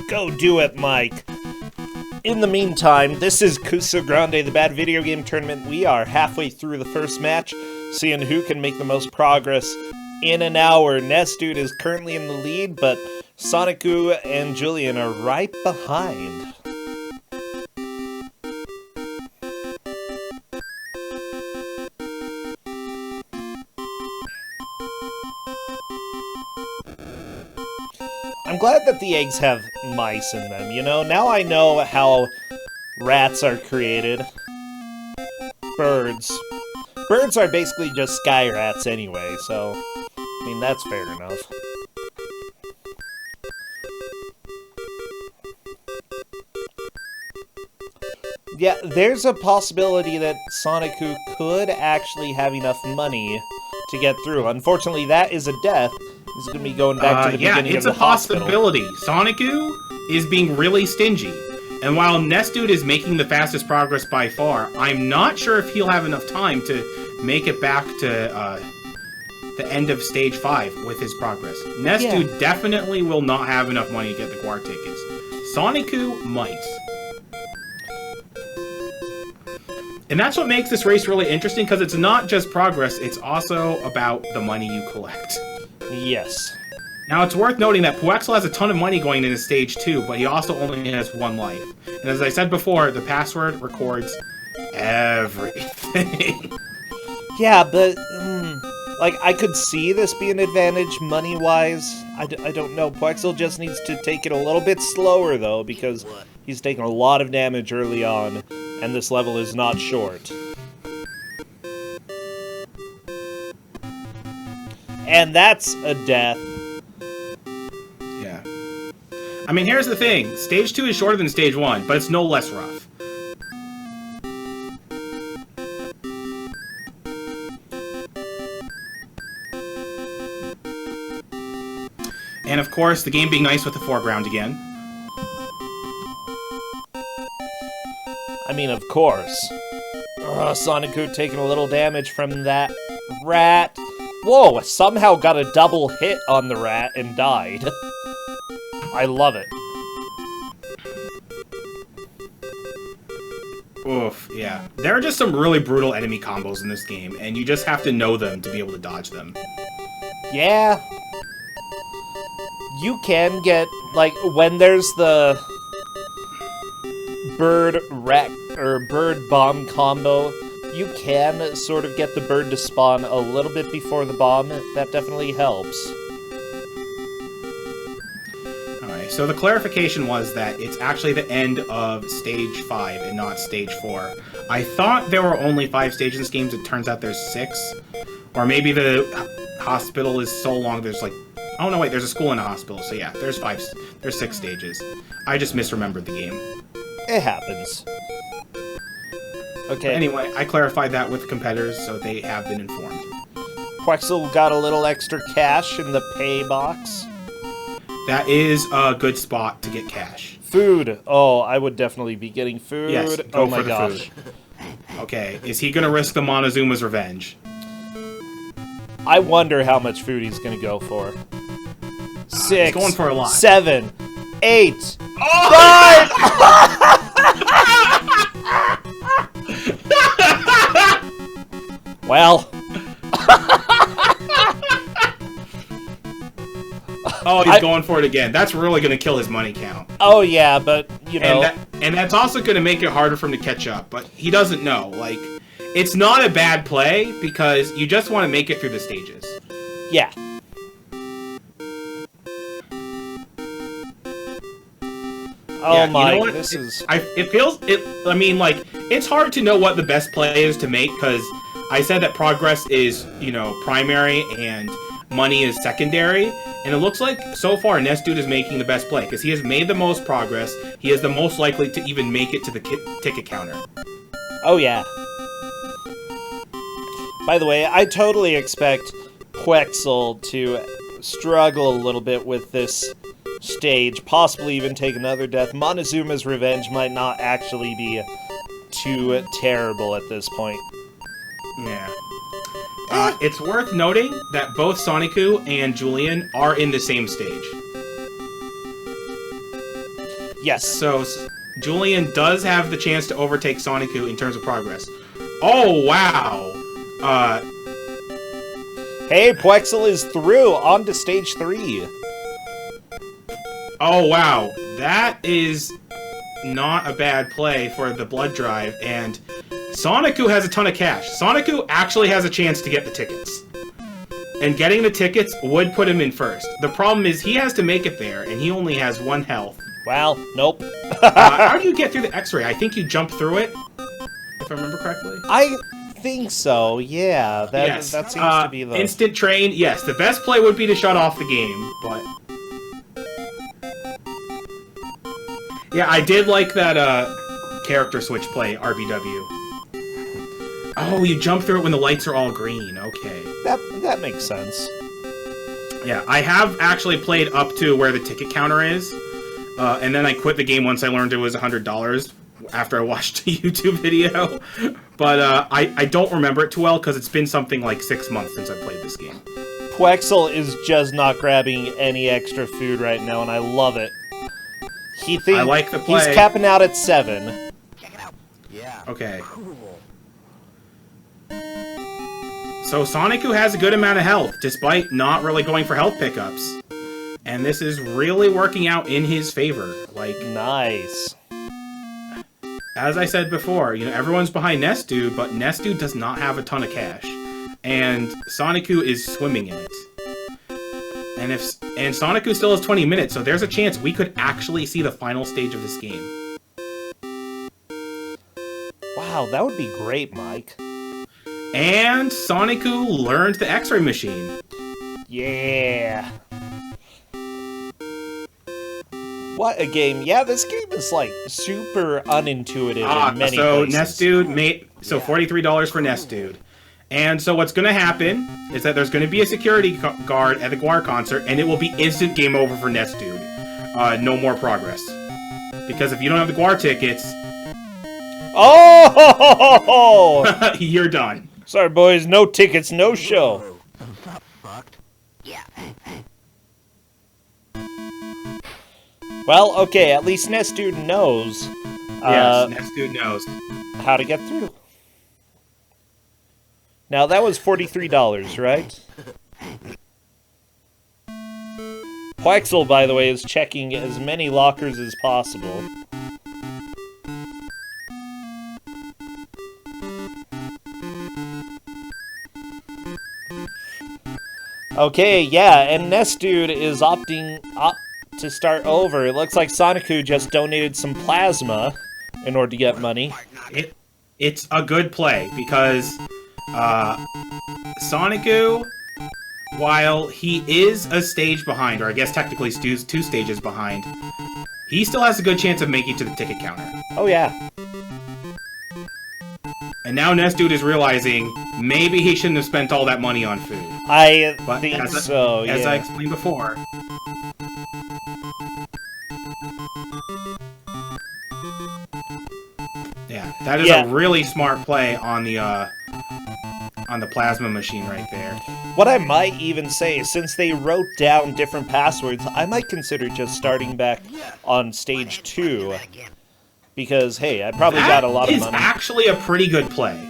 Go do it, Mike. In the meantime, this is Kusogr4nde, the Bad Video Game Tournament. We are halfway through the first match, seeing who can make the most progress in an hour. Nest Dude is currently in the lead, but Sonicu and Julian are right behind. I'm glad that the eggs have mice in them, you know? Now I know how rats are created. Birds. Birds are basically just sky rats anyway, so... I mean, that's fair enough. Yeah, there's a possibility that Sonicu could actually have enough money to get through. Unfortunately, that is a death. He's going to be going back to the Yeah, beginning it's of a the hospital. possibility. Sonicu is being really stingy. And while Nest Dude is making the fastest progress by far, I'm not sure if he'll have enough time to make it back to the end of Stage 5 with his progress. Nest Yeah. Dude definitely will not have enough money to get the Guar tickets. Sonicu might. And that's what makes this race really interesting, because it's not just progress, it's also about the money you collect. Yes. Now, it's worth noting that Puexel has a ton of money going into Stage 2, but he also only has 1 life. And as I said before, the password records everything. Yeah, but, like, I could see this be an advantage money-wise. I don't know. Puexel just needs to take it a little bit slower, though, because he's taking a lot of damage early on, and this level is not short. And that's a death. I mean, here's the thing. Stage 2 is shorter than Stage 1, but it's no less rough. And of course, the game being nice with the foreground again. I mean, of course. Sonic taking a little damage from that rat. Whoa, somehow got a double hit on the rat and died. I love it. Oof, yeah. There are just some really brutal enemy combos in this game, and you just have to know them to be able to dodge them. Yeah. You can get, like, when there's the bird wreck or bird bomb combo, you can sort of get the bird to spawn a little bit before the bomb. That definitely helps. Alright, so the clarification was that it's actually the end of Stage 5 and not Stage 4. I thought there were only 5 stages in this game, it turns out there's 6. Or maybe the hospital is so long there's like... Oh no, wait, there's a school and a hospital, so yeah, there's 6 stages. I just misremembered the game. It happens. Okay. But anyway, I clarified that with competitors, so they have been informed. Quexel got a little extra cash in the pay box. That is a good spot to get cash. Food. Oh, I would definitely be getting food. Yes, go oh for my the gosh. food. Okay, is he gonna risk the Montezuma's revenge? I wonder how much food he's gonna go for. 6. He's going for a lot. 7. 8. 5. Well. Oh, he's going for it again. That's really going to kill his money count. Oh, yeah, but, you know... And that's also going to make it harder for him to catch up, but he doesn't know. Like, it's not a bad play, because you just want to make it through the stages. Yeah. Oh yeah, my, you know what? this is... I mean, like, it's hard to know what the best play is to make, because I said that progress is, you know, primary, and money is secondary, and it looks like, so far, Dude is making the best play, because he has made the most progress, he is the most likely to even make it to the ticket counter. Oh yeah. By the way, I totally expect Quexel to struggle a little bit with this stage, possibly even take another death. Montezuma's revenge might not actually be too terrible at this point. Yeah. It's worth noting that both Sonicu and Julian are in the same stage. Yes. So, Julian does have the chance to overtake Sonicu in terms of progress. Oh, wow! Hey, Quexel is through! On to stage 3! Oh, wow. That is not a bad play for the blood drive, and Sonicu has a ton of cash. Sonicu actually has a chance to get the tickets. And getting the tickets would put him in first. The problem is he has to make it there, and he only has 1 health. Well, nope. How do you get through the X-ray? I think you jump through it, if I remember correctly. I think so, yeah. That seems to be the... Instant train, yes. The best play would be to shut off the game, but... Yeah, I did like that character switch play, RBW. Oh, you jump through it when the lights are all green. Okay. That makes sense. Yeah, I have actually played up to where the ticket counter is, and then I quit the game once I learned it was $100 after I watched a YouTube video. But I don't remember it too well because it's been something like 6 months since I played this game. Quexel is just not grabbing any extra food right now, and I love it. I like the play. He's capping out at 7. Check it out. Yeah. Okay. Cool. So Sonicu has a good amount of health, despite not really going for health pickups. And this is really working out in his favor. Like, nice. As I said before, you know, everyone's behind Dude, but Dude does not have a ton of cash. And Sonicu is swimming in it. And Sonicu still has 20 minutes, so there's a chance we could actually see the final stage of this game. Wow, that would be great, Mike. And Sonicu learned the X-ray machine. Yeah. What a game. Yeah, this game is like super unintuitive in many so places. Nest Dude made $43 for Nest Dude. And so what's going to happen is that there's going to be a security guard at the Guar concert, and it will be instant game over for Nest Dude. No more progress. Because if you don't have the Guar tickets... Oh! You're done. Sorry, boys. No tickets, no show. Yeah. Well, okay, at least Nest Dude knows Yes, Nest Dude knows. how to get through. Now, that was $43, right? Quaxel, by the way, is checking as many lockers as possible. Okay, yeah, and Nest Dude is opting to start over. It looks like Sonicu just donated some plasma in order to get money. It's a good play, because Sonicu, while he is a stage behind, or I guess technically Stu's 2 stages behind, he still has a good chance of making it to the ticket counter. Oh, yeah. And now Nest Dude is realizing maybe he shouldn't have spent all that money on food. I But think as so, As yeah. I explained before... Yeah, that is a really smart play on the plasma machine right there. What I might even say, since they wrote down different passwords, I might consider just starting back on stage 2. Because, hey, I probably got a lot of money. That is actually a pretty good play.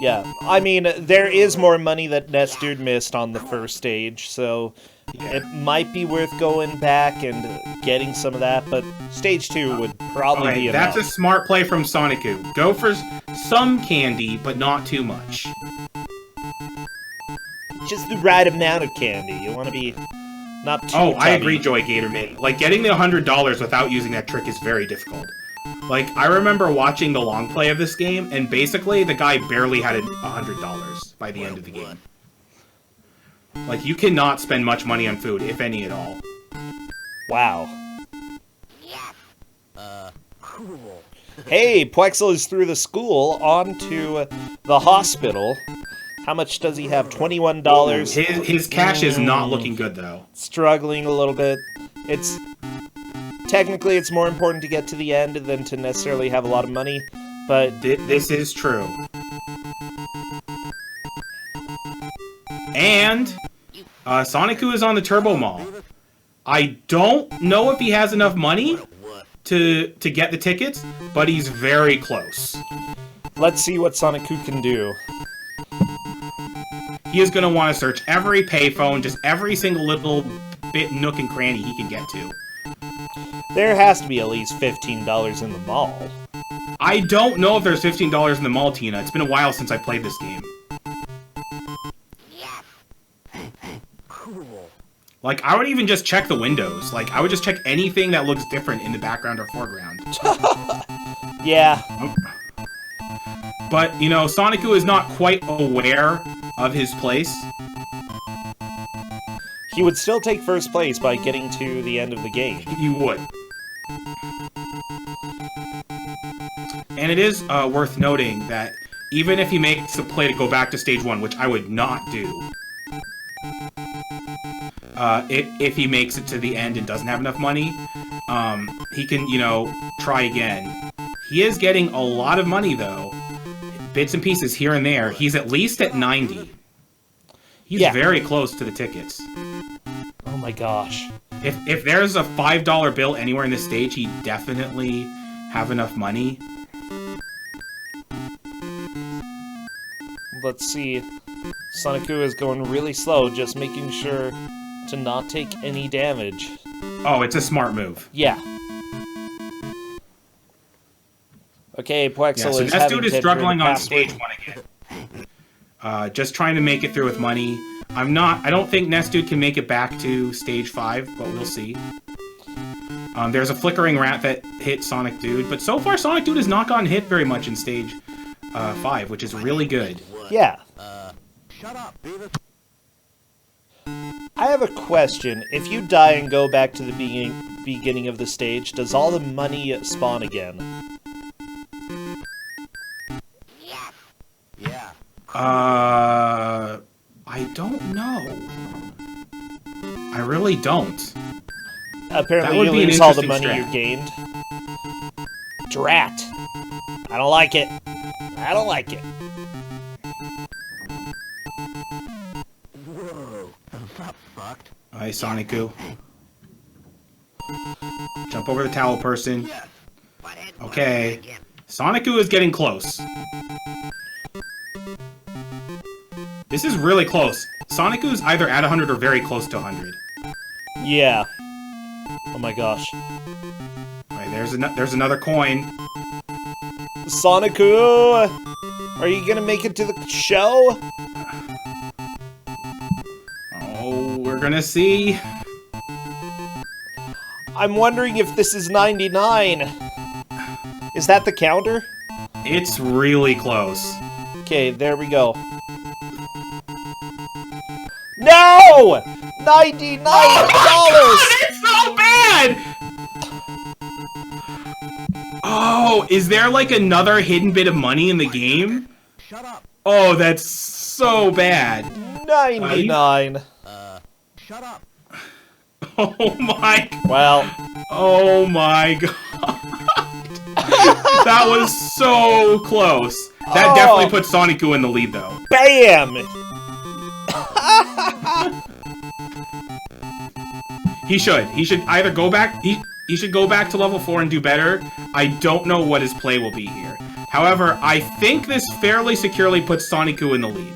Yeah, I mean, there is more money that Nest Dude missed on the first stage, so it might be worth going back and getting some of that, but stage 2 would probably be enough. That's a smart play from Sonicu. Go for some candy, but not too much. Just the right amount of candy. You want to be not too Oh, I tubby. agree, Joy Gatorman. Like, getting the $100 without using that trick is very difficult. Like, I remember watching the long play of this game, and basically the guy barely had $100 by the end of the game. Like, you cannot spend much money on food, if any at all. Wow. Yeah. Cool. Hey, Plexel is through the school onto the hospital. How much does he have? $21. His cash is not looking good, though. Struggling a little bit. Technically, it's more important to get to the end than to necessarily have a lot of money, but... This is true. And Sonicu is on the Turbo Mall. I don't know if he has enough money to get the tickets, but he's very close. Let's see what Sonicu can do. He is going to want to search every payphone, just every single little bit, nook, and cranny he can get to. There has to be at least $15 in the mall. I don't know if there's $15 in the mall, Tina. It's been a while since I played this game. Yes. Cool. Like, I would even just check the windows. Like, I would just check anything that looks different in the background or foreground. Yeah. But, you know, Sonicu is not quite aware of his place. He would still take first place by getting to the end of the game. You would. And it is worth noting that even if he makes the play to go back to stage 1, which I would not do, if he makes it to the end and doesn't have enough money, he can, you know, try again. He is getting a lot of money, though. Bits and pieces here and there. He's at least at 90. He's very close to the tickets. Oh my gosh. If there's a $5 bill anywhere in this stage, he'd definitely have enough money. Let's see. Sonicu is going really slow, just making sure to not take any damage. Oh, it's a smart move. Yeah. Okay, Plexel So is Nest having Dude is to struggling enter the on stage 1 again. Just trying to make it through with money. I don't think Nest Dude can make it back to stage 5, but we'll see. There's a flickering rat that hit Sonic Dude, but so far Sonic Dude has not gotten hit very much in stage 5, which is really good. Yeah. Shut up, Beavis. I have a question. If you die and go back to the beginning of the stage, does all the money spawn again? Yes. Yeah. I don't know. I really don't. Apparently would you be an lose all the interesting money strat. you gained. Drat. I don't like it. I don't like it. Whoa. That's fucked. Alright, Sonic-Goo. Jump over the towel person. Yes. Butthead. Okay. Again. Sonic-Goo is getting close. This is really close. Sonic-Goo's either at 100 or very close to 100. Yeah. Oh my gosh. Alright, there's another coin. Sonic-Goo! Are you gonna make it to the show? Oh, we're gonna see. I'm wondering if this is 99. Is that the counter? It's really close. Okay, there we go. No! $99! It's so bad! Oh, is there like another hidden bit of money in the game? Shut up. Oh, that's so bad. 99. Shut up. Oh my. Well, Oh my god. That was so close. That Oh. definitely puts Sonic-Goo in the lead though. bam! He should either go back. He should go back to level 4 and do better. I don't know what his play will be here. However, I think this fairly securely puts Sonic-Goo in the lead.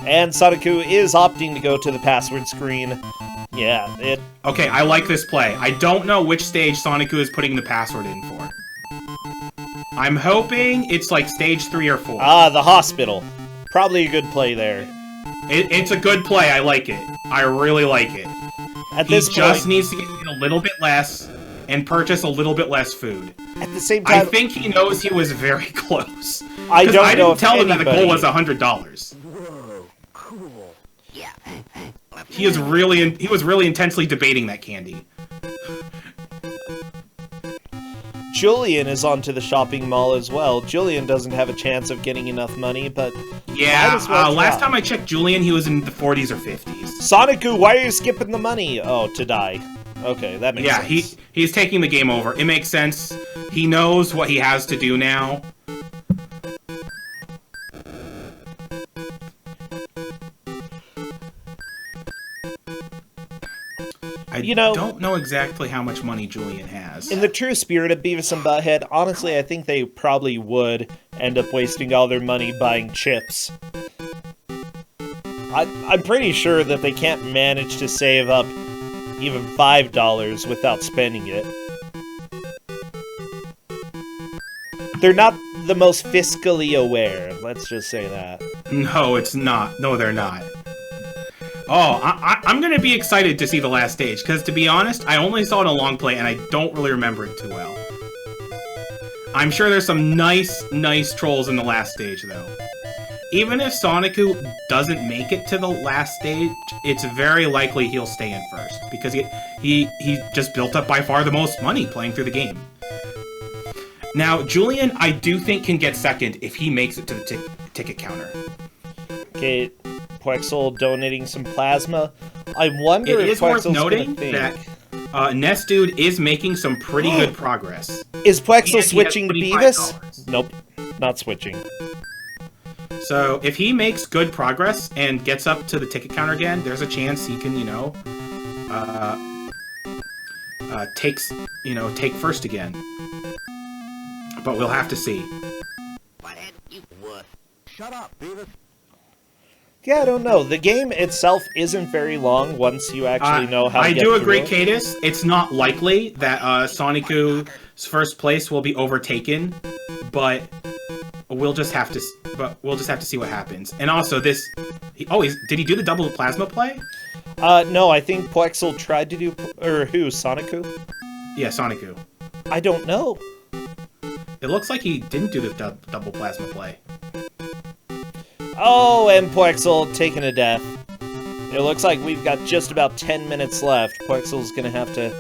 And Sonic-Goo is opting to go to the password screen. Yeah, it... Okay, I like this play. I don't know which stage Sonic-Goo is putting the password in for. I'm hoping it's like stage 3 or 4. Ah, the hospital. Probably a good play there. It's a good play. I like it. I really like it. At He this just point, needs to get in a little bit less and purchase a little bit less food. at the same I time, think he knows he was very close. I 'Cause don't I know didn't if tell him that the goal anybody- was $100. Whoa. Cool. Yeah. He was really intensely debating that candy. Julian is onto the shopping mall as well. Julian doesn't have a chance of getting enough money, but Yeah, might as well last try. time I checked Julian, he was in the 40s or 50s. Sonic-Goo, why are you skipping the money? Oh, to die. Okay, that makes Yeah, sense. he's taking the game over. It makes sense. He knows what he has to do now. I don't know exactly how much money Julian has. In the true spirit of Beavis and Butthead, honestly, I think they probably would end up wasting all their money buying chips. I'm pretty sure that they can't manage to save up even $5 without spending it. They're not the most fiscally aware, let's just say that. No, it's not. No, they're not. Oh, I'm gonna be excited to see the last stage, because to be honest, I only saw it in a long play, and I don't really remember it too well. I'm sure there's some nice trolls in the last stage, though. Even if Sonic-Goo doesn't make it to the last stage, it's very likely he'll stay in first, because he just built up by far the most money playing through the game. Now, Julian, I do think can get second if he makes it to the ticket counter. Okay, Quexel donating some plasma. I wonder It if is worth Quexel's noting gonna think. that Nest Dude is making some pretty good progress. Is And Quexel he has switching to Beavis? $25. Nope, not switching. So if he makes good progress and gets up to the ticket counter again, there's a chance he can, take first again. But we'll have to see. Butthead, you wuss. Shut up, Beavis. Yeah, I don't know. The game itself isn't very long once you actually know how to I get do through agree, it. Cadis. It's not likely that Sonic-Goo's first place will be overtaken, but we'll just have to see what happens. And also, did he do the double plasma play? No, I think Quexel tried to do... Or who, Sonic-Goo? Yeah, Sonic-Goo. I don't know. It looks like he didn't do the double plasma play. Oh, and Poexel taking a death. It looks like we've got just about 10 minutes left. Poexel's gonna have to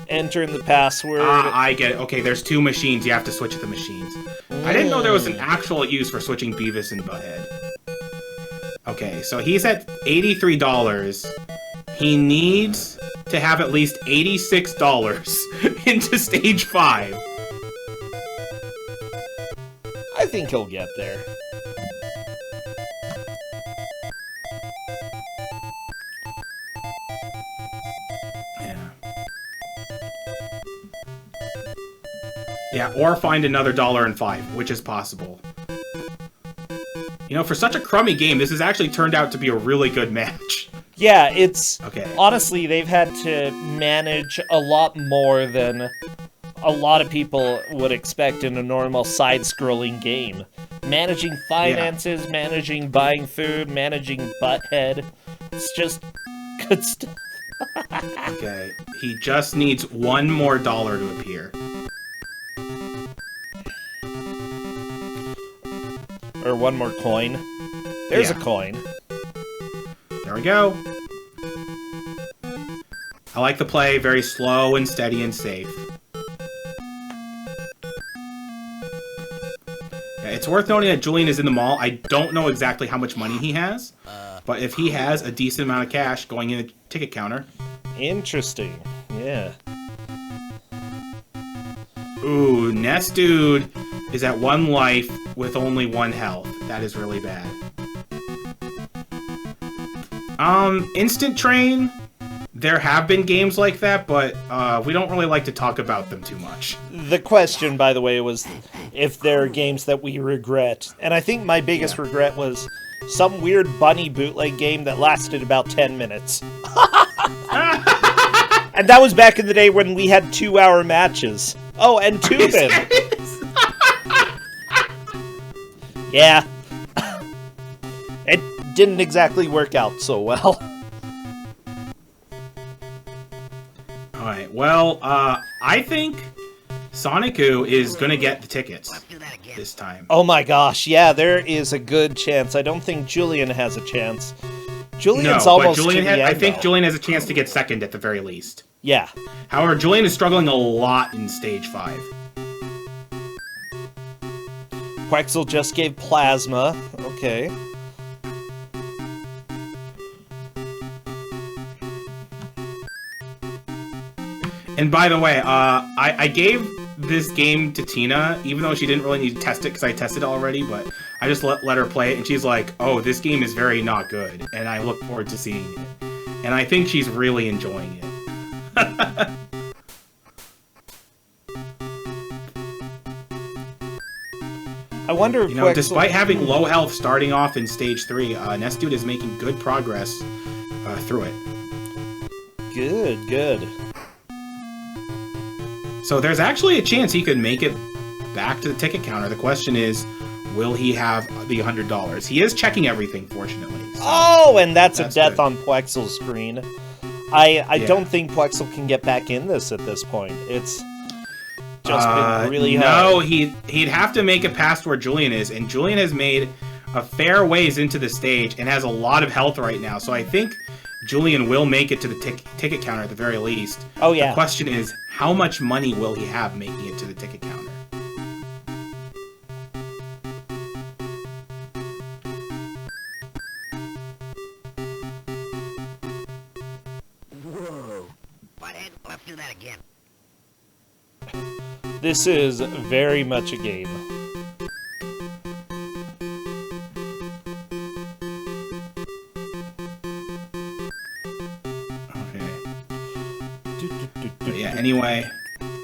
enter in the password. I get it. Okay, there's 2 machines. You have to switch the machines. I didn't know there was an actual use for switching Beavis and Butthead. Okay, so he's at $83. He needs to have at least $86 into stage 5. I think he'll get there. Yeah, or find another $1.05, which is possible. You know, for such a crummy game, this has actually turned out to be a really good match. Yeah, it's... Okay. Honestly, they've had to manage a lot more than a lot of people would expect in a normal side-scrolling game. Managing finances, managing buying food, managing Butthead. It's just good stuff. Okay, he just needs one more dollar to appear. Or one more coin. There's a coin. There we go. I like the play, very slow and steady and safe. Yeah, it's worth noting that Julian is in the mall. I don't know exactly how much money he has, but if he has a decent amount of cash going in the ticket counter. Interesting. Yeah. Ooh, Nest Dude is at 1 life with only 1 health. That is really bad. Instant Train, there have been games like that, but we don't really like to talk about them too much. The question, by the way, was if there are games that we regret. And I think my biggest regret was some weird bunny bootleg game that lasted about 10 minutes. And that was back in the day when we had 2-hour matches. Oh, and Tubin. Yeah. It didn't exactly work out so well. Alright, well, I think Sonicu is gonna get the tickets this time. Oh my gosh, yeah, there is a good chance. I don't think Julian has a chance. Julian's almost Julian to the end, I think though. Julian has a chance to get second at the very least. Yeah. However, Julian is struggling a lot in stage 5. Quexel just gave plasma. Okay. And by the way, I gave this game to Tina, even though she didn't really need to test it because I tested it already, but I just let her play it, and she's like, oh, this game is very not good, and I look forward to seeing it. And I think she's really enjoying it. I wonder if Quexel... despite having low health starting off in stage 3, Nest Dude is making good progress through it. Good, good. So there's actually a chance he could make it back to the ticket counter. The question is, will he have the $100? He is checking everything, fortunately. So Oh, and that's a death good. on Poexel's screen. I don't think Poexel can get back in this at this point. It's just been really hard. No, he'd have to make it past where Julian is, and Julian has made a fair ways into the stage and has a lot of health right now. So I think Julian will make it to the ticket counter at the very least. Oh, yeah. The question is, how much money will he have making it to the ticket counter? Whoa. Butthead, let's do that again. This is very much a game. But yeah, anyway,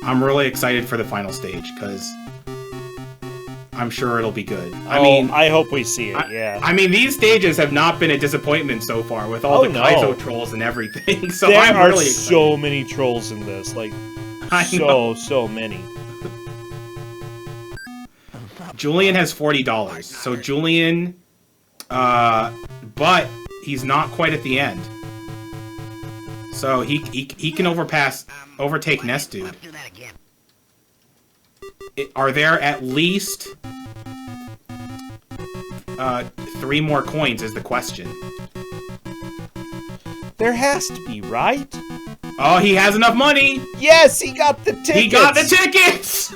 I'm really excited for the final stage, because I'm sure it'll be good. I hope we see it, yeah. I mean, these stages have not been a disappointment so far, with all the Kaizo trolls and everything, so there I'm are really excited. so many trolls in this, like, so many. Julian has $40, so Julian, but he's not quite at the end. So he can overtake Nest Dude. Let's do that again. Are there at least 3 more coins is the question. There has to be, right? Oh, he has enough money! Yes, he got the tickets! He got the tickets!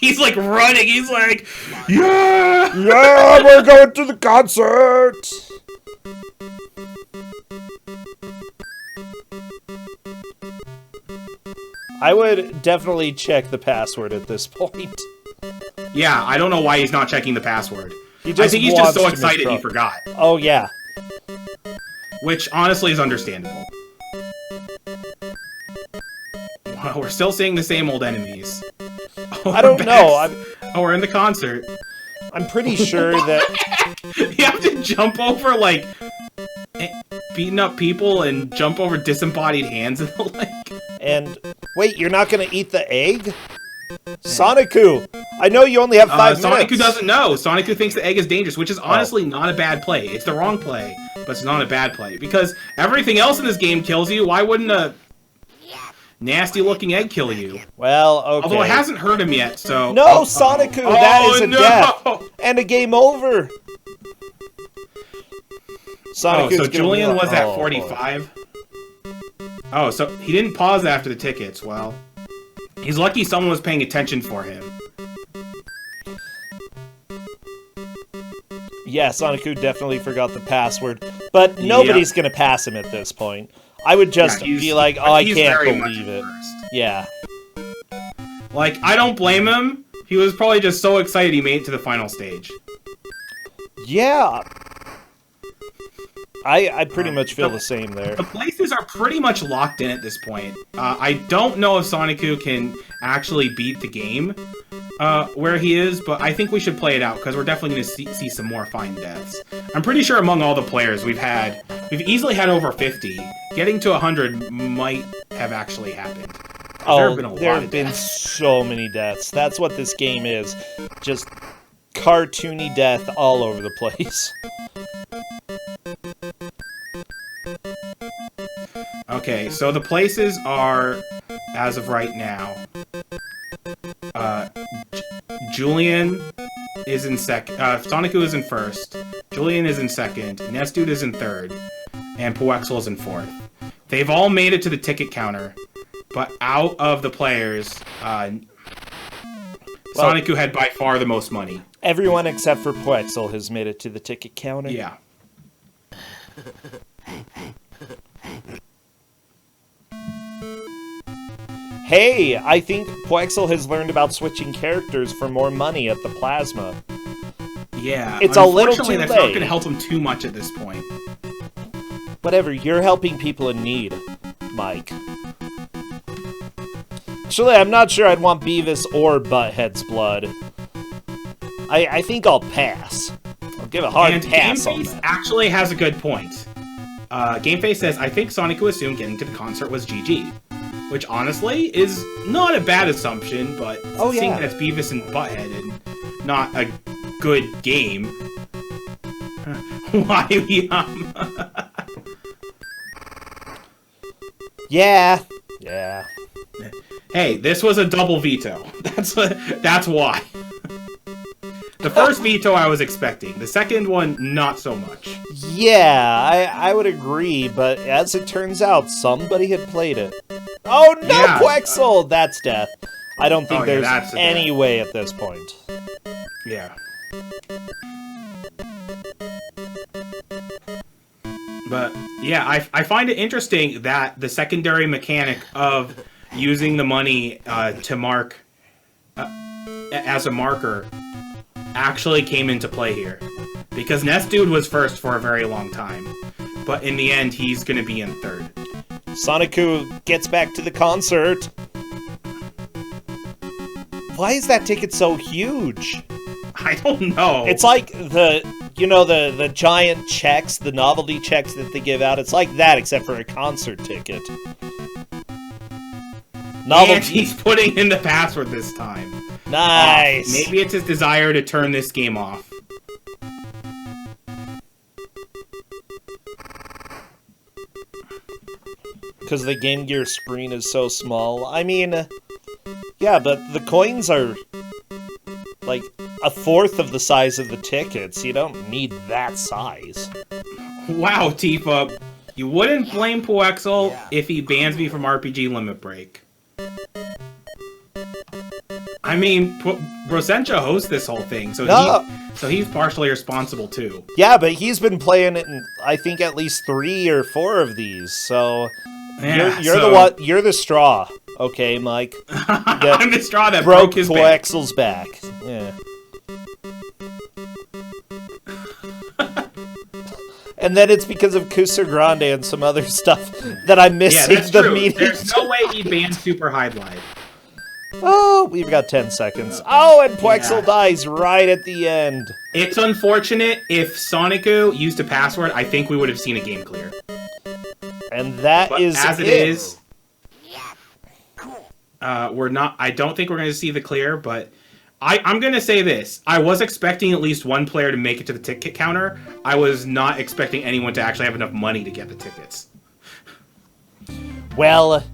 He's like running, he's like, yeah! Yeah, we're going to the concert! I would definitely check the password at this point. Yeah, I don't know why he's not checking the password. I think he's just so excited he forgot. Oh, yeah. Which, honestly, is understandable. Well, we're still seeing the same old enemies. Oh, I don't know. Oh, we're in the concert. I'm pretty sure that... You have to jump over, like, beating up people and jump over disembodied hands and the like. And, wait, you're not gonna eat the egg? Sonicu! I know you only have 5 minutes. Sonicu doesn't know. Sonicu thinks the egg is dangerous, which is honestly not a bad play. It's the wrong play, but it's not a bad play. Because everything else in this game kills you, why wouldn't a nasty-looking egg kill you? Well, okay. Although it hasn't hurt him yet, so... No, Sonicu! That is a death! And a game over! Sonicu's so Julian was at 45? Boy. Oh, so he didn't pause after the tickets. Well, he's lucky someone was paying attention for him. Yeah, Sonicu definitely forgot the password, but nobody's gonna pass him at this point. I would just be like, oh, I can't believe it. Yeah. Like, I don't blame him. He was probably just so excited he made it to the final stage. Yeah. I pretty much feel the same there. The places are pretty much locked in at this point. I don't know if Sonicu can actually beat the game where he is, but I think we should play it out, because we're definitely going to see some more fine deaths. I'm pretty sure among all the players we've easily had over 50. Getting to 100 might have actually happened. Oh, there have been so many deaths. That's what this game is. Just cartoony death all over the place. Okay, so the places are, as of right now, Julian is in second, Sonicu is in first, Julian is in second, Nestude is in third, and Poexel is in fourth. They've all made it to the ticket counter, but out of the players, Sonicu had by far the most money. Everyone except for Poexel has made it to the ticket counter. Yeah. Hey, I think Poexel has learned about switching characters for more money at the Plasma. Yeah, it's a little too late. That's not going to help him too much at this point. Whatever, you're helping people in need, Mike. Actually, I'm not sure I'd want Beavis or Butthead's blood. I think I'll pass. I'll give a hard pass on that. GameFace actually has a good point. GameFace says, I think Sonicu assumed getting to the concert was GG. Which, honestly, is not a bad assumption, but seeing that it's Beavis and Butthead and not a good game... Why we, Yeah. Hey, this was a double veto. That's why. The first veto I was expecting. The second one, not so much. Yeah, I would agree, but as it turns out, somebody had played it. Oh no, yeah. Poexel! That's death. I don't think there's any way at this point. Yeah. But, yeah, I find it interesting that the secondary mechanic of using the money to mark as a marker actually came into play here. Because Nestude was first for a very long time. But in the end, he's going to be in third. Sonicu gets back to the concert. Why is that ticket so huge? I don't know. It's like the giant checks, the novelty checks that they give out. It's like that, except for a concert ticket. And he's putting in the password this time. Nice. Maybe it's his desire to turn this game off. Because the Game Gear screen is so small. I mean, Yeah, but the coins are like a fourth of the size of the tickets. You don't need that size. Wow, Tifa. You wouldn't blame Poexel if he bans me from RPG Limit Break. I mean, Rosencha hosts this whole thing, so he's partially responsible too. Yeah, but he's been playing it in, I think, at least 3 or 4 of these. So Yeah, you're the straw, okay, Mike? I'm the straw that broke his back. Poexel's back. Yeah. And then it's because of Kusogr4nde and some other stuff that I'm missing that's the true. meeting. There's no way he bans Super Hide Live. Oh, we've got 10 seconds. Oh, and Poexel dies right at the end. It's unfortunate. If Sonicu used a password, I think we would have seen a game clear. And that But is as it it. is, we're not. I don't think we're going to see the clear, but I'm going to say this. I was expecting at least one player to make it to the ticket counter. I was not expecting anyone to actually have enough money to get the tickets. Well,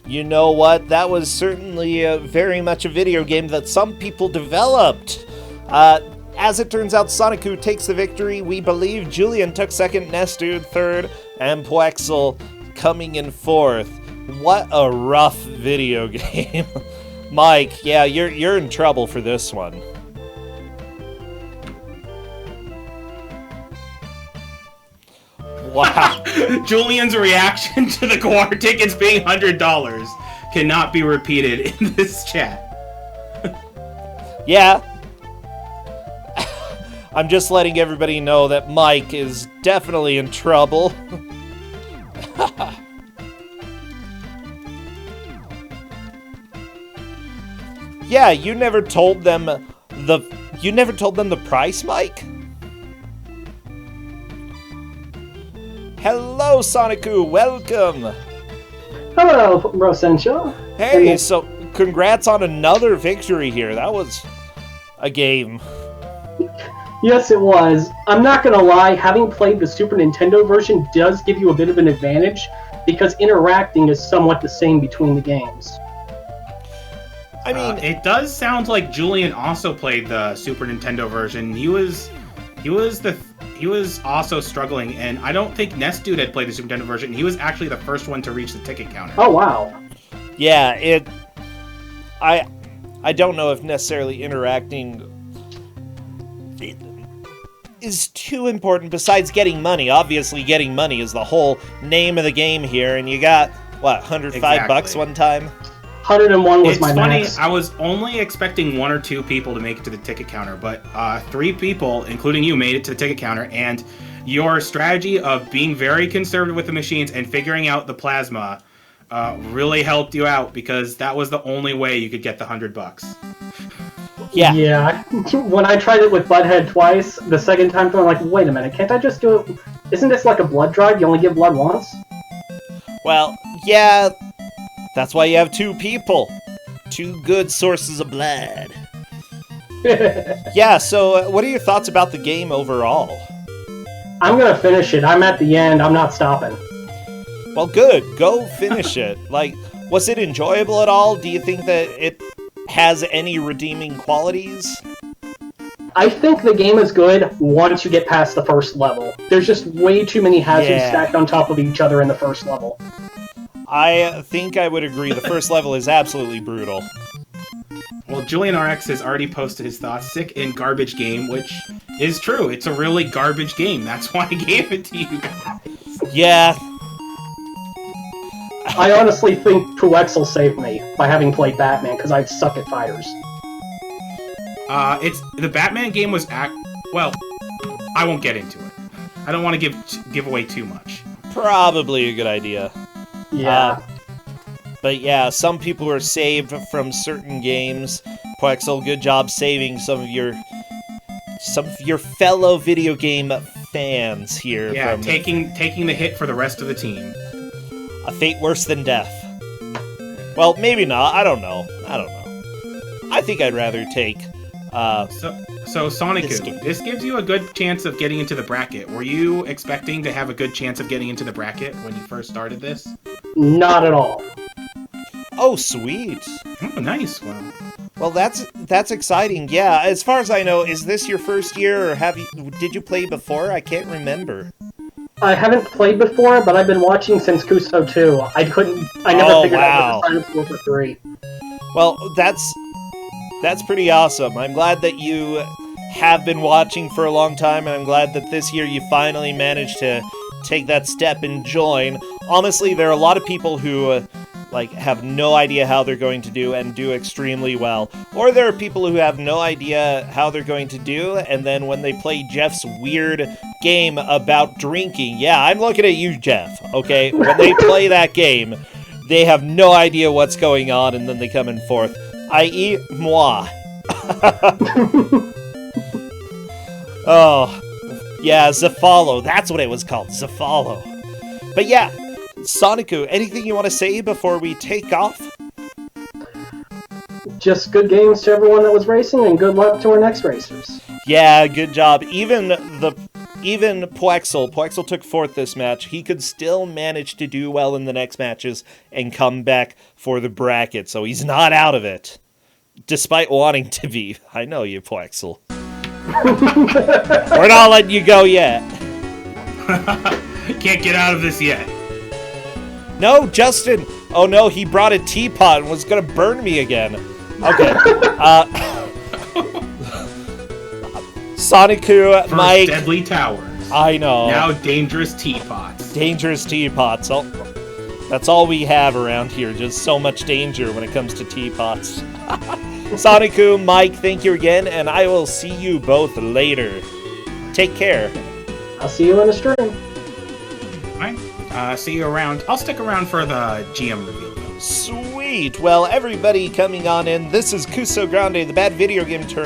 you know what? That was certainly very much a video game that some people developed. As it turns out, Sonicu takes the victory. We believe Julian took second, Nestude third, and Poexel coming in fourth. What a rough video game. Mike, yeah, you're in trouble for this one. Wow. Julian's reaction to the Guar tickets being $100 cannot be repeated in this chat. Yeah. I'm just letting everybody know that Mike is definitely in trouble. Yeah, you never told them the price, Mike? Hello, Sonicu, welcome. Hello, Rosencha. Hey, so congrats on another victory here. That was a game. Yes, it was. I'm not gonna lie, having played the Super Nintendo version does give you a bit of an advantage, because interacting is somewhat the same between the games. I mean, it does sound like Julian also played the Super Nintendo version. He was also struggling, and I don't think Nestude had played the Super Nintendo version. He was actually the first one to reach the ticket counter. Oh wow. yeah, I don't know if necessarily interacting is too important besides getting money. Obviously, getting money is the whole name of the game here, and you got, what, $105 one time? 101 was It's my funny, max. I was only expecting 1 or 2 people to make it to the ticket counter, but 3 people, including you, made it to the ticket counter, and your strategy of being very conservative with the machines and figuring out the plasma really helped you out, because that was the only way you could get the $100. Yeah. Yeah. When I tried it with Butthead twice, the second time through, I'm like, wait a minute, can't I just do it? Isn't this like a blood drive? You only give blood once? Well, yeah, that's why you have 2 people. 2 good sources of blood. Yeah, so what are your thoughts about the game overall? I'm gonna finish it. I'm at the end. I'm not stopping. Well, good. Go finish it. Like, was it enjoyable at all? Do you think that it has any redeeming qualities? I think the game is good once you get past the first level. There's just way too many hazards stacked on top of each other in the first level. I think I would agree. The first level is absolutely brutal. Well, Julian RX has already posted his thoughts. Sick and garbage game, which is true. It's a really garbage game. That's why I gave it to you guys. Yeah. I honestly think Poexel saved me by having played Batman, because I suck at fighters. The Batman game was well, I won't get into it. I don't want to give away too much. Probably a good idea. Yeah. But yeah, some people were saved from certain games. Poexel, good job saving some of your fellow video game fans here. Yeah, from taking the hit for the rest of the team. a fate worse than death. Well, maybe not. I don't know. I think I'd rather take. So Sonicu, this gives you a good chance of getting into the bracket. Were you expecting to have a good chance of getting into the bracket when you first started this? Not at all. Oh, sweet. Oh, nice. Well, that's exciting. Yeah, as far as I know, is this your first year, or did you play before? I can't remember. I haven't played before, but I've been watching since Kuso 2. I never figured out what to sign up for 3. Well, that's pretty awesome. I'm glad that you have been watching for a long time, and I'm glad that this year you finally managed to take that step and join. Honestly, there are a lot of people who have no idea how they're going to do and do extremely well. Or there are people who have no idea how they're going to do, and then when they play Jeff's weird game about drinking, yeah, I'm looking at you, Jeff, okay? When they play that game, they have no idea what's going on, and then they come in fourth, i.e. moi. Oh, yeah, Zafalo, that's what it was called, Zafalo. But yeah, Sonicu, anything you want to say before we take off? Just good games to everyone that was racing, and good luck to our next racers. Yeah, good job. Even Poexel took fourth this match. He could still manage to do well in the next matches and come back for the bracket, so he's not out of it. Despite wanting to be. I know you, Poexel. We're not letting you go yet. Can't get out of this yet. No, Justin! Oh no, he brought a teapot and was gonna burn me again. Okay. Sonicu, First Mike... deadly towers. I know. Now dangerous teapots. Dangerous teapots. Oh, that's all we have around here. Just so much danger when it comes to teapots. Sonicu, Mike, thank you again, and I will see you both later. Take care. I'll see you in the stream. Alright, see you around. I'll stick around for the GM reveal, though. Sweet. Well, everybody coming on in, this is Kusogr4nde, the Bad Video Game Tournament.